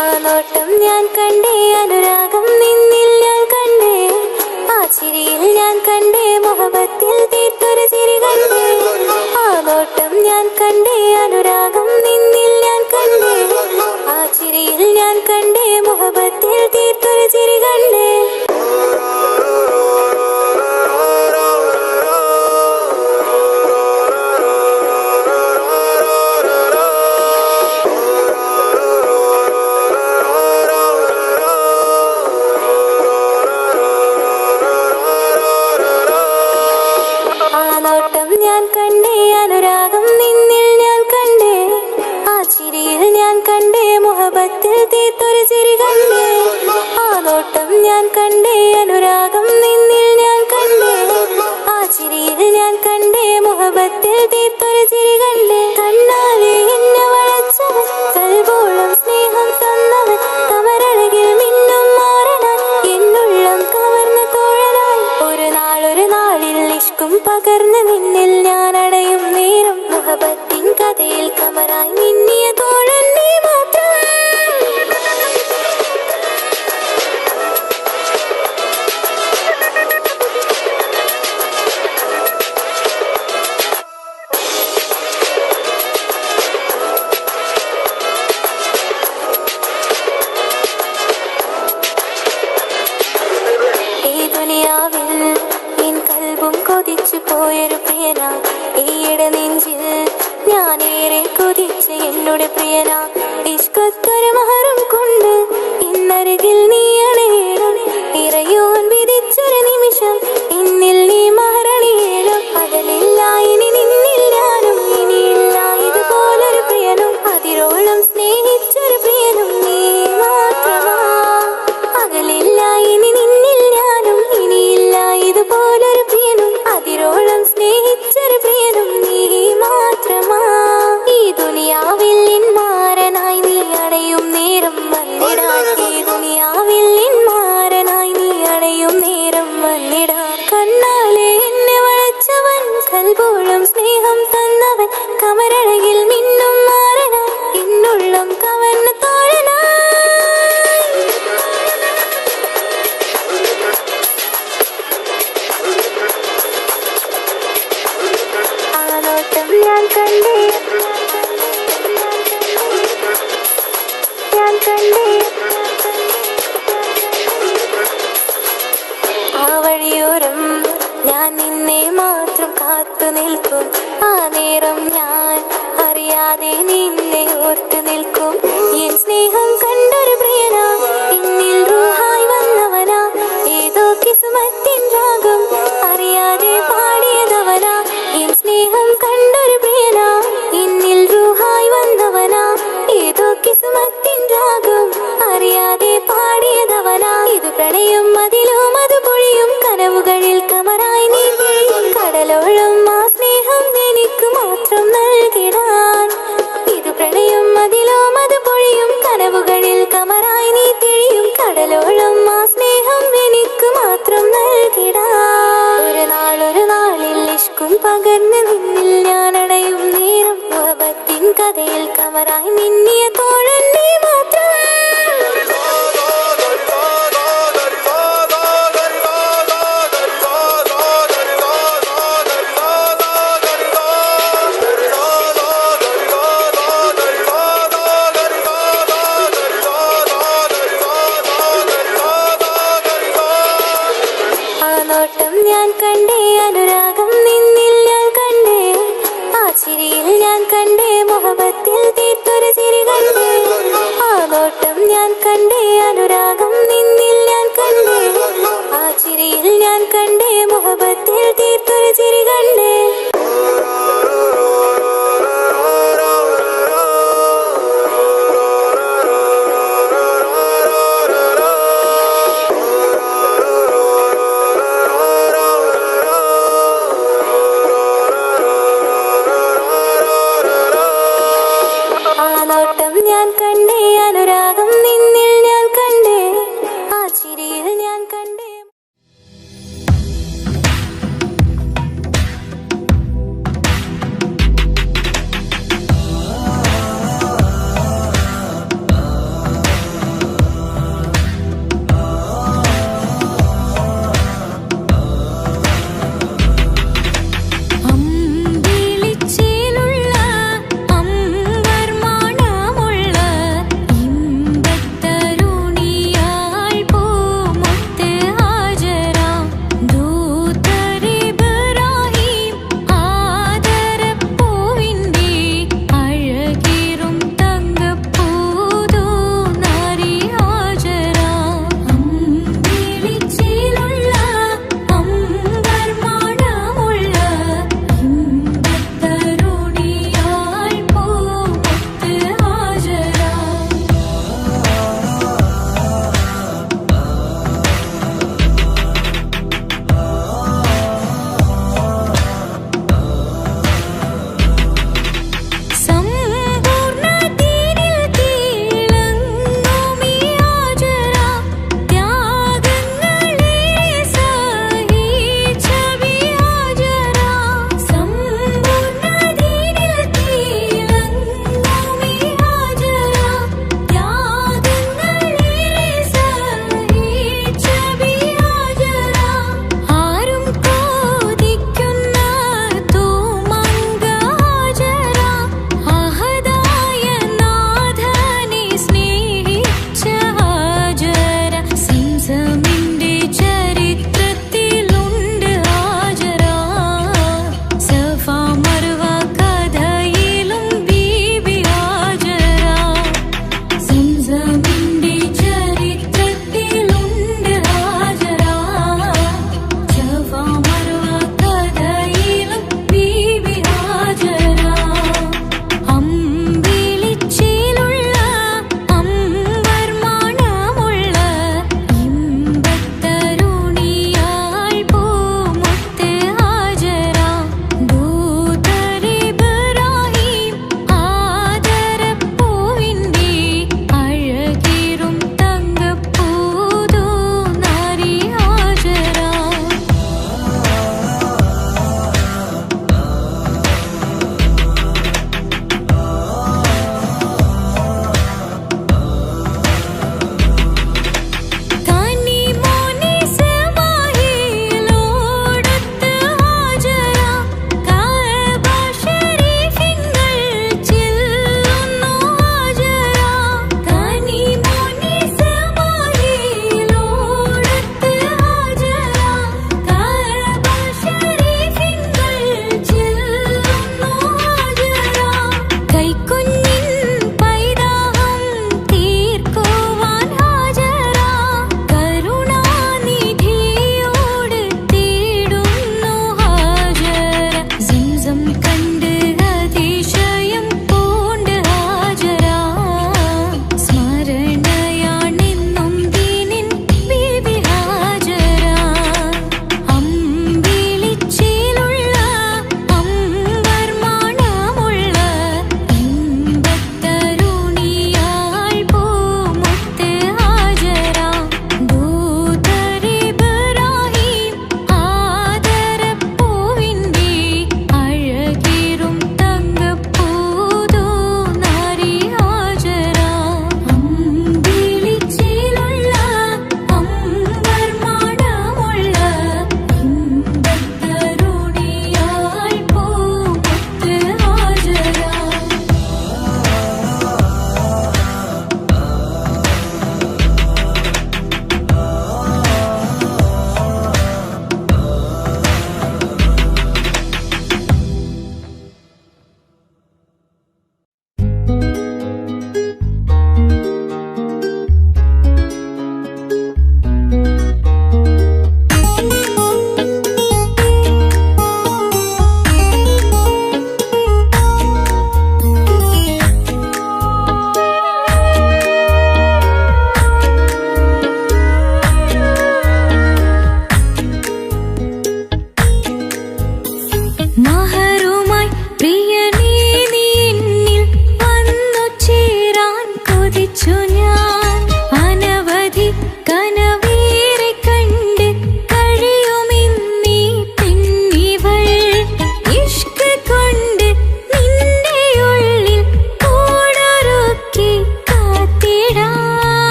ആ നോട്ടം ഞാൻ കണ്ടേ അനുരാഗം നിന്നിൽ ഞാൻ കണ്ടേ, ആ ചിരിയിൽ ഞാൻ കണ്ടേ മുഹബത്തിൽ തീർത്തൊരു ചിരി കണ്ടേ. ആ നോട്ടം ഞാൻ കണ്ടേ അനുരാഗം നിന്നിൽ ഞാൻ കണ്ടേ, ആ ചിരിയിൽ ഞാൻ കണ്ടേ മുഹബത്തിൽ തീർത്തൊരു ചിരി കണ്ടേ. ആ നോട്ടം ഞാൻ കണ്ടേ അനുരാഗം നിന്നിൽ ഞാൻ കണ്ടേ, ആ ചിരിയിൽ ഞാൻ കണ്ടേ മുഹബത്തിൽ തീർത്തൊരു ചിരി കണ്ടേ. ആ നോട്ടം ഞാൻ കണ്ടേ അനുരാഗം നിന്നിൽ ഞാൻ കണ്ടേ, ആ ചിരിയിൽ ഞാൻ കണ്ടേ മുഹബത്തിൽ തീർത്തൊരു ചിരി കണ്ടേ. കണ്ണാലെ എന്നെ വളച്ചവൻ, കൽബോളം സ്നേഹം തന്നവൻ, കമരഴകിൽ മിന്നും മാറനാൻ എന്നുള്ളം കവർന്ന പകർന്ന് നിന്നിൽ ഞാൻ അടയും നേരം മുഹബത്തിൻ കഥയിൽ കമറായി മിന്നിയ തോഴൻ നീ മാത്രം. കൊതിച്ചു പോയൊരു പ്രിയന ഈയിടെ നെഞ്ചിൽ ഞാനേറെ കൊതിച്ച് എന്നോട് പ്രിയന ഇഷ്കത്തൊരു മഹറും കൊണ്ട് ഇന്നരികിൽ നീ അണയേണം. ഇറയോൻ വിധിച്ചൊരു നിമിഷം ഇന്നിൽ നീ മഹറണിയേണം. പകലില്ല ഇനി നിന്നിൽ ഞാനും ഇനിയില്ല ഇതുപോലൊരു പ്രിയനും അതിരോളം സ്നേഹിച്ചൊരു പ്രിയനും നീ മാത്രമാ. പകലില്ല ഇനി നിന്നിൽ ഞാനും ഇനിയില്ല ഇതുപോലൊരു പ്രിയനും അതിരോളം സ്നേഹിച്ചൊരു പ്രിയനും നീ മാത്രമാ. ഈ ദുനിയാവിൽ നിന്മാരനായി നീ അടയും നേരം വന്നിടാൻ. ഈ ദുനിയാവിൽ നിന്മാരനായി നീ അടയും നേരം വന്നിടാൻ. കണ്ണാലെ എന്നെ വളച്ചവൻ കൽബോളം സ്നേഹം തന്നവൻ കമരഴകിൽ മിന്നും മാറനായി എന്നുള്ളം കവർന്ന് തോഴനായി. ഞാൻ കണ്ടേ ആ വഴിയോരം ഞാൻ നിന്നെ മാത്രം കാത്തു നിൽക്കും. ആ നേരം ഞാൻ അറിയാതെ നിന്നെ ഓർത്തു നിൽക്കും. എൻ സ്നേഹം കണ്ടൊരു പ്രിയനാ എന്നിൽ റൂഹായി വന്നവനാ. ഏതോ കിസ്മത്തിൻ രാഗം അറിയാതെ പാടിയതവനാ. എൻ സ്നേഹം കണ്ടൊരു പ്രിയനാ എന്നിൽ റൂഹായി വന്നവനാ. ഏതോ കിസ്മത്തിൻ രാഗം അറിയാതെ പാടിയതവനാ. ഇത് പ്രണയം അതിലും അത് പൊഴിയും കനവുകളിൽ കമറായി നീ പൊഴിയും. കടലോളം ആ സ്നേഹം എനിക്ക് മാത്രം നൽകിടാൻ. ഇത് പ്രണയം അതിലും അത് പൊഴിയും കനവുകളിൽ കമറായി നീ തിഴിയും. കടലോളം ആ സ്നേഹം എനിക്ക് മാത്രം നൽകിടാൻ. ഒരു നാളിൽ ഇഷ്കും പകർന്ന് നിന്നിൽ ഞാൻ അടയും നേരം മുഹബത്തിൻ കഥയിൽ കമറായി മിന്നിയ തോഴൻ നീ മാത്രം. ഞാൻ കണ്ടേ അനുരാഗം നിന്നിൽ ഞാൻ കണ്ടേ. ആ ചിരിയിൽ ഞാൻ കണ്ടേ മുഹബത്തിൽ തീർത്തൊരു ചിരി കണ്ടേ. ആ നോട്ടം ഞാൻ കണ്ടേ അനുരാഗം നിന്നിൽ ഞാൻ കണ്ടേ. ആ ചിരിയിൽ ഞാൻ കണ്ടേ മുഹബത്തിൽ തീർത്തൊരു ചിരി കണ്ടേ. ഞാൻ കണ്ടേ അനുരാഗം നിന്നിൽ ഞാൻ കണ്ടേ.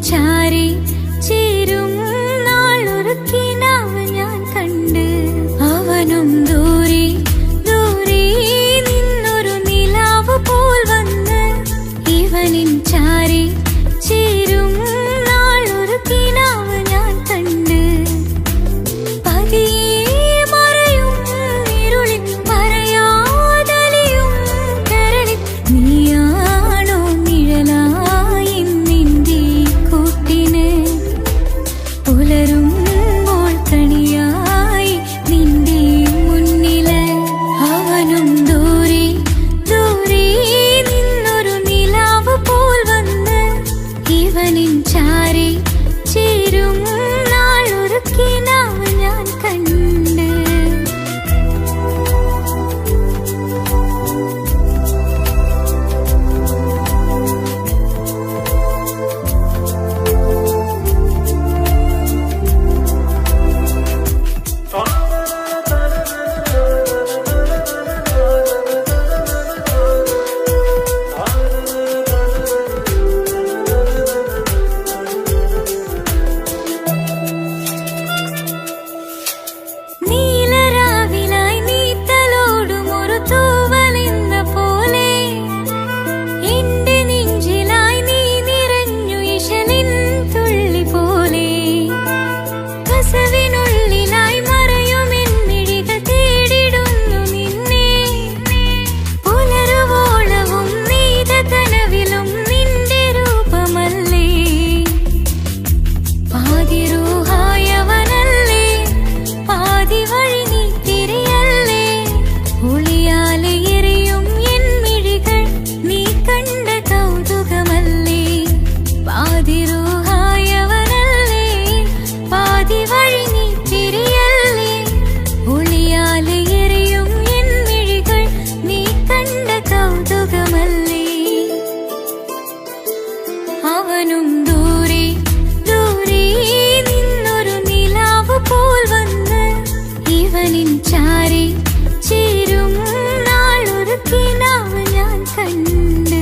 ചാരി ചേരും നാളൊരുക്കിനാവ് ഞാൻ കണ്ട് അവനും ദൂരെ ദൂരെ നിന്നൊരു നിലാവ് പോൽ വന്ന് ഇവനിൻ ചാരി ചേരും നാളൊരുക്കിനാവ് ഞാൻ കണ്ട് പതിയെ മറയും ഇരുളിൽ പറയാതലിയും കരളിൽ നീയാണോ നിഴലായി നിന്റെ കൂട്ടിന് പുലരുമ്പോൾ കണിയായി നിന്റെ മുന്നില് അവനും ദൂരെ ദൂരെ നിന്നൊരു നിലാവ് പോൽ വന്ന് ഇവനിൻ ചാരി ചേരും നാളൊരുക്കിനാവ് ഞാൻ കണ്ട് നീലരാവിലായി നീത്തലോടും ഒരു തൂവലെന്ന പോലെ എന്റെ നെഞ്ചിലായി നീ നിറഞ്ഞു ഇശലിൻ തുള്ളി പോലെ കസവിനുള്ളിലായി മറയുമെൻ മിഴികൾ തേടിടുന്നു നിന്നെ പുലരുവോളവും നീത കനവിലും നിന്റെ രൂപമല്ലേ പാതിരൂഹായവനല്ലേ പാതി വഴി നീ തിരിയല്ലേ ഒളിയാലെ എറിയും എൻ മിഴികൾ നീ കണ്ട കൗതുകമല്ലേ പാതിരൂഹായവനല്ലേ പാതി വഴി നീ തിരിയല്ലേ ഒളിയാലെ എറിയും എൻ മിഴികൾ നീ കണ്ട കൗതുകമല്ലേ അവനും ദൂരെ ദൂരെ നിന്നൊരു നിലാവ് പോൽ വന്ന് ഇവനിൻ ചാരി ചേരും നാളൊരുക്കിനാവ് ഞാൻ കണ്ട്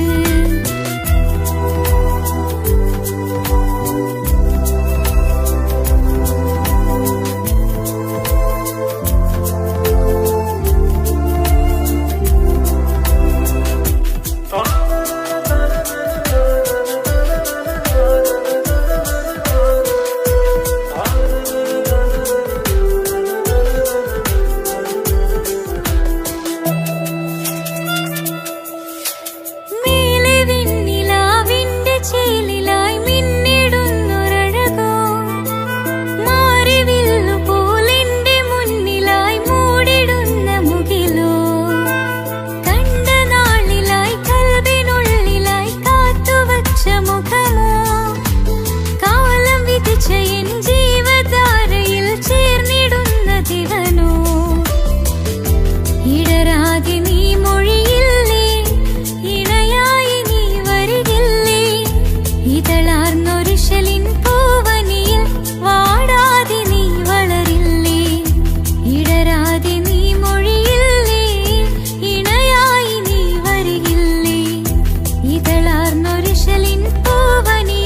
മേലെ വിണ്ണിലാവിന്റെ ചേലിലായി മിന്നിടുന്നൊരഴകോ മാറി വില്ലുപോലെന്റെ മുന്നിലായി മൂടിടുന്ന മുകിലോ കണ്ട നാളിലായി കൽവിനുള്ളിലായി കാത്തുവച്ച മുഖമോ കാലം വിധിച്ച എൻ ജീവധാരയിൽ ചേർന്നിടുന്ന ദിവനോ ഇടരാതെ നീ മൊഴിയില്ലേ ഇണയായി നീ വരികില്ലേ ഇതളാർന്നൊരിശലിൻ പൂവനിയിൽ വാടാതെ നീ വളരില്ലേ ഇടരാതെ നീ മൊഴിയില്ലേ ഇണയായി നീ വരികില്ലേ ഇതളാർന്നൊരിശലിൻ പൂവനിയിൽ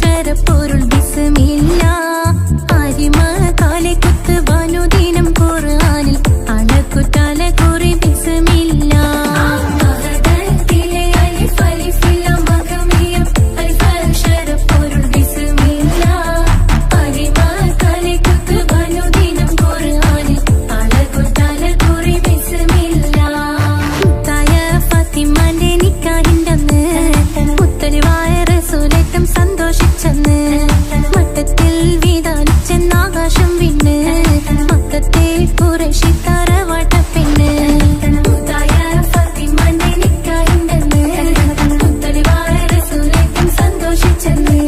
അക്ഷരപ്പൊരുൾ ബിസ്മില്ല. അരിമ കാലെ കുത്ത് വനുദിനം ഖുർആനിൽ അളക്കുറ്റാല കുറി ബിസ്മില്ല. അഹദത്തിലെ അലിഫ് അലിഫില്ലാം വകമിയം അലിഫ് അക്ഷരപ്പൊരുൾ ബിസ്മില്ല. അരിമ കാലെ കുത്ത് വനുദിനം ഖുർആനിൽ അളക്കുറ്റാല കുറി ബിസ്മില്ല. മുത്തായ ഫാത്തിമാന്റെ നിക്കാഹിന്റന്ന് മുത്തലിവായ റസൂലേറ്റം സന്തോഷിച്ചെന്ന് മട്ടത്തിൽ വീതാനിച്ചെന്നാകാശം വിണ്ണ് മക്കത്തെ ഖുറൈശി തറവാട്ടപ്പെണ്ണ്. മുത്തായ ഫാത്തിമാന്റെ നിക്കാഹിന്റന്ന് മുത്തലിവായ റസൂലേറ്റം സന്തോഷിച്ചെന്ന്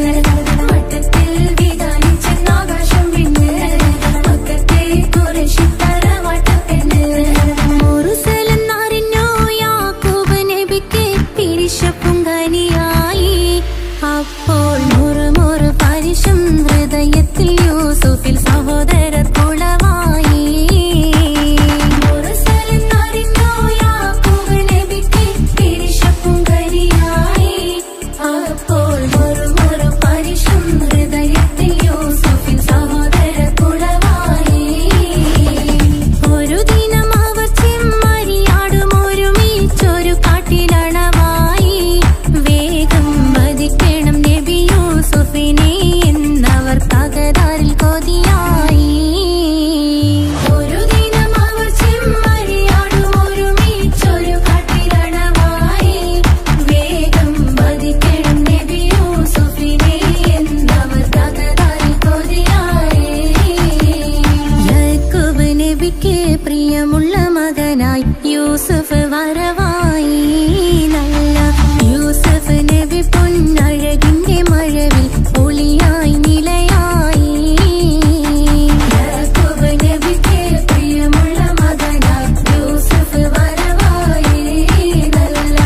മട്ടത്തിൽ വീതാനിച്ചെന്നാകാശം വിണ്ണ് മക്കത്തെ ഖുറൈശി തറവാട്ടപ്പെണ്ണ്. മുറുസലെന്നറിഞ്ഞു യാക്കൂബ് നബിക്ക് പിരിശപ്പുങ്കനിയായി. അപ്പോൾ മുറുമുറു പരിശം ഹൃദയത്തിൽ യൂസുഫിൽ സഹോദരർ കുളവായി. മുറുസലെന്നറിഞ്ഞു യാക്കൂബ് നബിക്ക് പിരിശപ്പുങ്കനിയായി. അപ്പോൾ മുറുമുറു പരിശം ഹൃദയത്തിൽ യൂസുഫിൽ സഹോദരർ കുളവായി. ഒരു ദിനം അവർ ചെമ്മരിയാടും ഒരുമിച്ചൊരു കാട്ടിലണവായി. വേഗം വധിക്കണം നബി യൂസുഫിനെ എന്നവർ തകരാറിൽ കൊതിയായി. ഒരു ദിനം അവർ ചെമ്മരിയാടും ഒരുമിച്ചൊരു കാട്ടിലണവായി. വേഗം വധിക്കണം നബി യൂസുഫിനെ എന്നവർ തകരാറിൽ കൊതിയായി. യാക്കൂബ് നബിക്ക് പ്രിയമുള്ള മകനായി യൂസുഫ് വരവായി. നല്ല യൂസുഫ് നബി പൊന്നഴകിന്റെ മഴവിൽ ഒളിയായി നിലയായി. യാക്കൂബ് നബിക്ക് പ്രിയമുള്ള മകനായി യൂസുഫ് വരവായി. നല്ല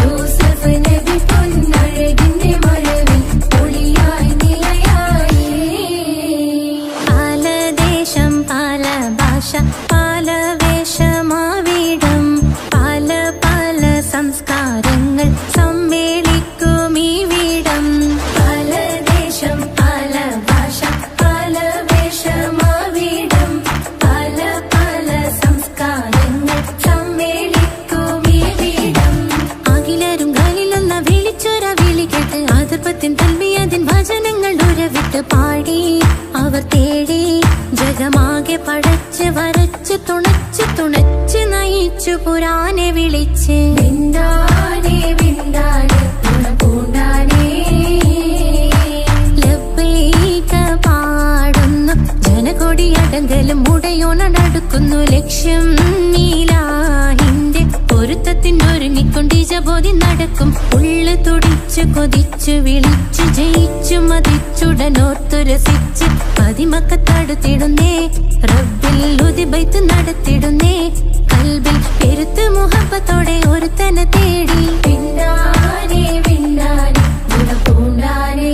യൂസുഫ് നബി പൊന്നഴകിന്റെ മഴവിൽ ഒളിയായി നിലയായി. പല ദേശം പല ഭാഷ പല വേഷമാവിടം പല പല സംസ്കാരങ്ങൾ സമ്മേളിക്കും ഈ വീടം. പല ദേശം പല ഭാഷ പല വേഷമാവിടം പല പല സംസ്കാരങ്ങൾ സമ്മേളിക്കും ഈ വീടം. അഖിലരും കാലിലൊന്ന വിളിച്ചൊര വിളി കേട്ട് അതിർപ്പത്തിൻ തൽബിയതിൻ വചനങ്ങൾ ഉരവിട്ട് പാടി അവർ തേടി ജഗമാകെ പടച്ച് വരച്ച് തുണച്ച് തുണച്ച് നയിച്ചു പുരാനെ വിളിച്ച്. വിന്ദാനെ വിന്ദാനെ പൂണ്ടാനെ ലബ്ബൈക പാടുന്നു ജനകൊടിയടങ്കലും മുടയോണടുക്കുന്നു. ലക്ഷ്യം നീലാഹിന്റെ പൊരുത്തത്തിനൊരുങ്ങിക്കൊണ്ടിജബോധി നടക്കും. ഉള്ളു തുടിച്ചു കൊതിച്ചു വിളിച്ചു ജയിച്ചു മതിച്ചുടനോർത്തു രസിച്ച് പതിമക്കത്തടുത്തിടുന്നേ റബ്ബിൽ ഉദിബൈത്ത് നടത്തിടുന്നേ. കൽബിൽ പെരുത്ത് മുഹബത്തോടെ ഒരുത്തനെ തേടി. വിന്ദാനെ വിന്ദാനെ പൂണ്ടാനെ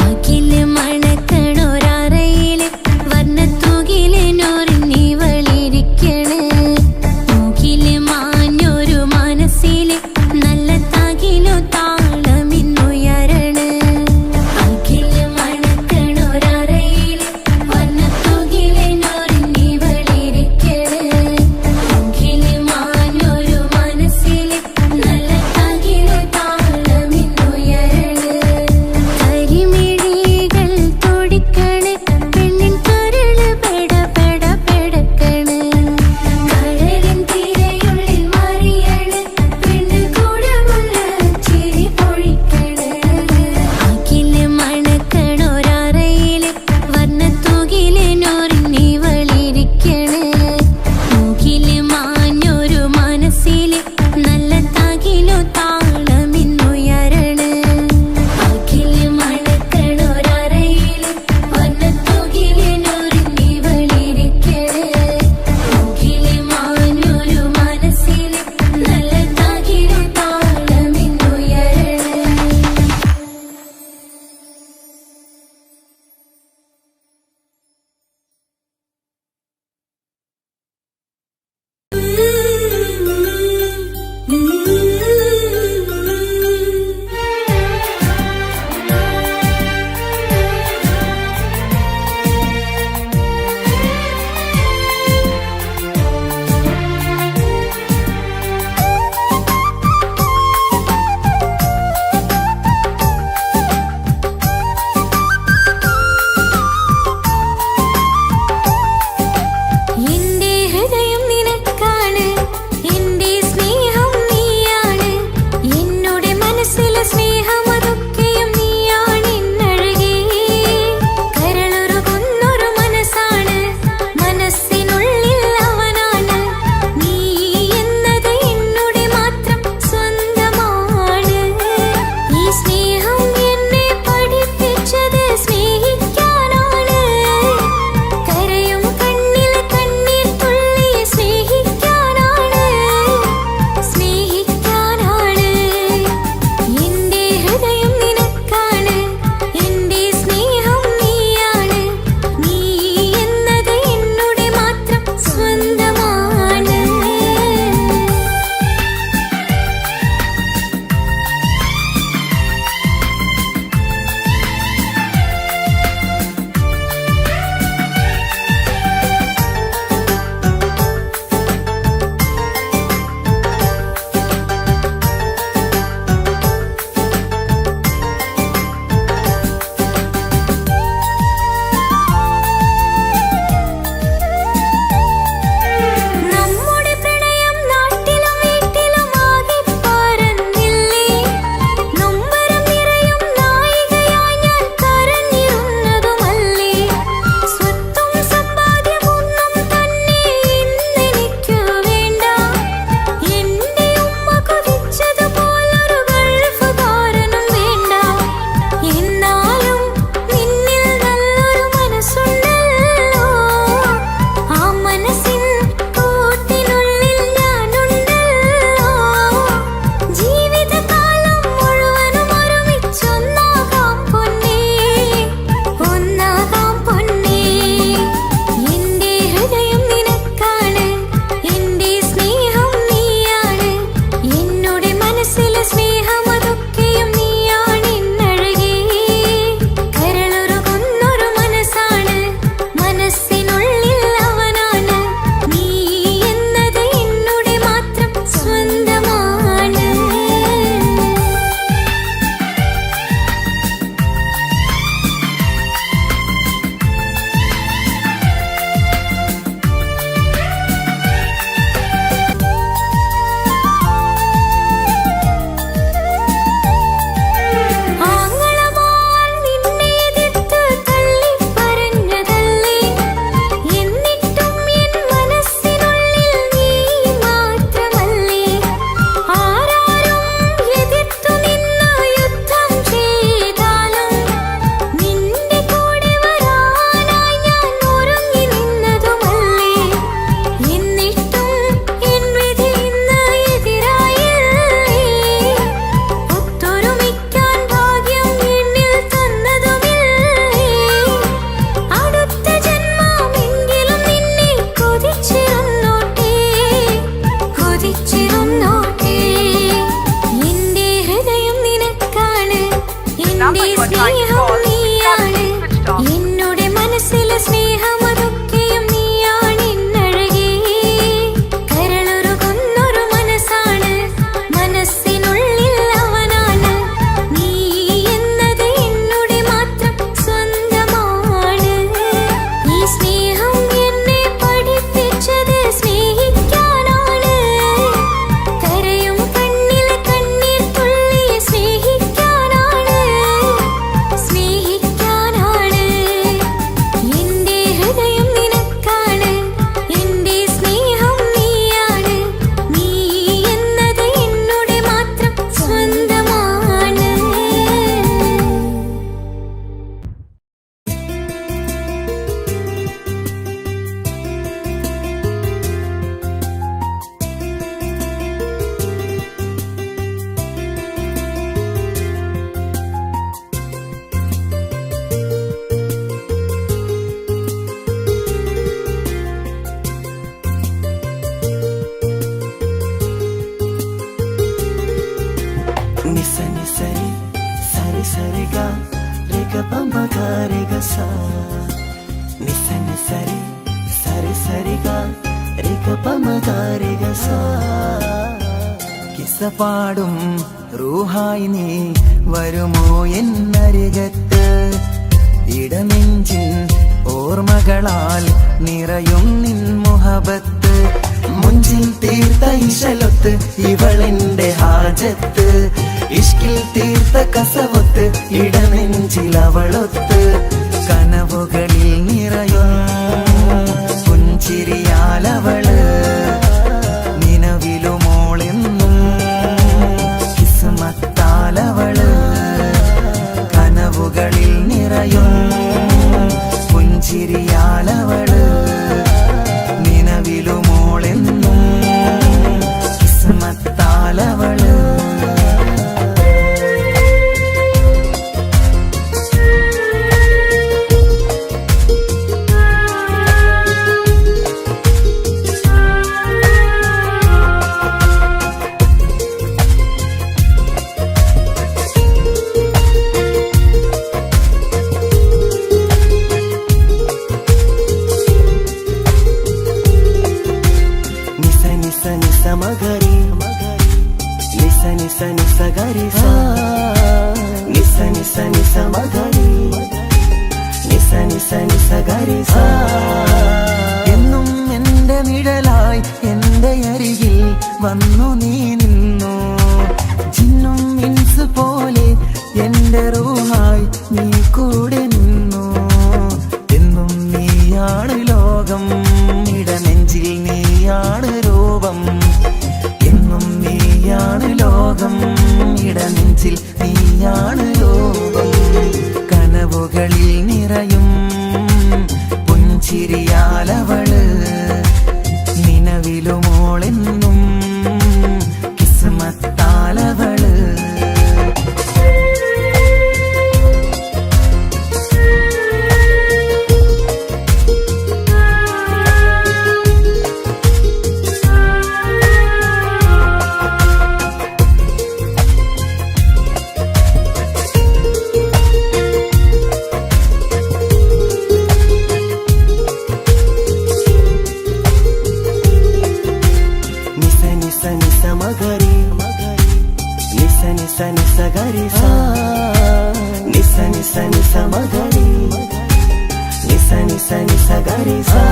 അഖില് മണക്കണൊരറയില് വർണ്ണത്തൂകില് നൂറിനി വളിരിക്കണ്. മൂക്കില് മാഞ്ഞൊരു മനസ്സില് നല്ല തകിലു താളമിന്നുയരണ്. അഖില് മണക്കണൊരറയില് വർണ്ണത്തൂകില് നൂറിനി വളിരിക്കണ്. മൂക്കില് മാഞ്ഞൊരു മനസ്സില് സ്നേഹം നീയാണ് എന്നുടെ മനസ്സിലെ സ്നേഹം അതൊക്കെയും നീയാണ് എന്നഴകേ കരളൊരുകുന്നൊരു മനസ്സാണ് മനസ്സിനുള്ളിൽ അവനാണ് നീ എന്നത് എന്നുടെ മാത്രം സ്വന്തമാണ് ഈ സ്നേഹം എന്നെ പഠിപ്പിച്ചത് സ്നേഹിക്കാനാണ് കരയും കണ്ണിലെ കണ്ണീർ തുള്ളിയെ സ്നേഹിക്കാനാണ് എന്റെ ഹൃദയം നിനക്കാണ് എന്റെ സ്നേഹം നീയാണ് നീ എന്നത് എന്നുടെ മാത്രം സ്വന്തമാണ് నిస నిసరి సరి సరిగా రేగ పంపగ రేగ సా నిస నిసరి సరి సరిగా రేగ పంపగ రేగ సా കിസ്സപാടും റൂഹായി നീ വരുമോ എന്നരികത്ത് ഇടനെഞ്ചിൻ ഓർമ്മകളാൽ നിറയും നിൻ മുഹബത്ത് മുഞ്ചിൽ തീർത്ത ഇശലൊത്ത് ഇവളെന്റെ ഹാജത്ത് ഇഷ്കിൽ തീർത്ത കസവൊത്ത് ഇടനെഞ്ചിൽ അവളൊത്ത് കനവുകളിൽ നിറയും പുഞ്ചിരിയാലവള് നിലവിലുമോളെന്നും കിസ്മത്താലവള് കനവുകളിൽ നിറയും പുഞ്ചിരിയാലവള് നിലവിലുമോളെന്നും കിസ്മത്താലവള് മഗരി നിസ നിസ നിസ ഗരി സാ നിസ നിസ നിസ മഗരി നിസ നിസ നിസ ഗരി സാ എന്നും എന്റെ നിഴലായി എന്റെ അരികിൽ വന്നു നീ നിന്നു ജിന്നും ഇൻസ് പോലെ എന്റെ റൂഹായി നീ കൂടെ നിന്നു എന്നും നീയാണ് ലോകം ഇടനെഞ്ചിൽ നീയാണ് രൂപം എന്നും നീയാണ് ലോകം ഇടനെഞ്ചിൽ നീയാണ് രൂപം കനവുകളിൽ നിറയും പുഞ്ചിരിയാലവള് നിലവിലുമോളെന്നും കിസ്മത്താലവള് മഗരി നിസ നിസ നിസ ഗരി സാ നിസ നിസ നിസ മഗരി നിസ നിസ നിസ ഗരി സാ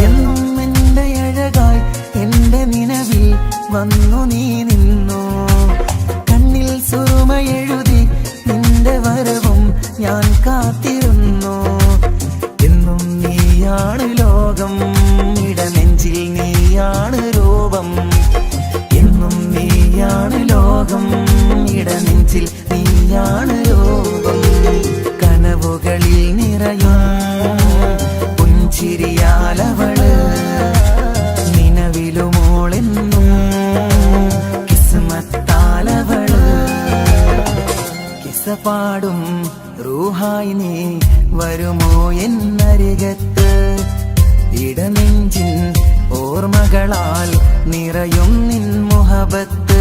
എന്നും എന്റെ അഴകായി എന്റെ നിലവിൽ വന്നു നീ നിന്നു കണ്ണിൽ സുറുമയെഴുതി നിന്റെ വരവും ഞാൻ കാത്തിരുന്നു എന്നും നീയാണ് ലോകം ഇടനെഞ്ചിൽ നീയാണ് രൂപം എന്നും നീയാണ് ലോകം ഇടനെഞ്ചിൽ നീയാണ് രൂപം കനവുകളിൽ നിറയും പുഞ്ചിരിയാലവള് നിലവിലുമോളെന്നും കിസ്മത്താലവള് കിസ്സപാടും റൂഹായി നീ വരുമോ എന്നരികത്ത് ഇടനെഞ്ചിൻ ഓർമ്മകളാൽ നിറയും നിൻ മുഹബത്ത്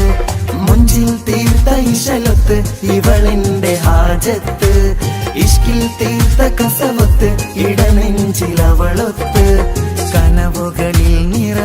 മുഞ്ചിൽ തീർത്ത ഇശലൊത്ത് ഇവളെന്റെ ഹാജത്ത് ഹാജത്ത് ഇഷ്കിൽ തീർത്ത കസവത്ത് ഇടനെഞ്ചിലവളൊത്ത് കനവുകളിൽ നിറ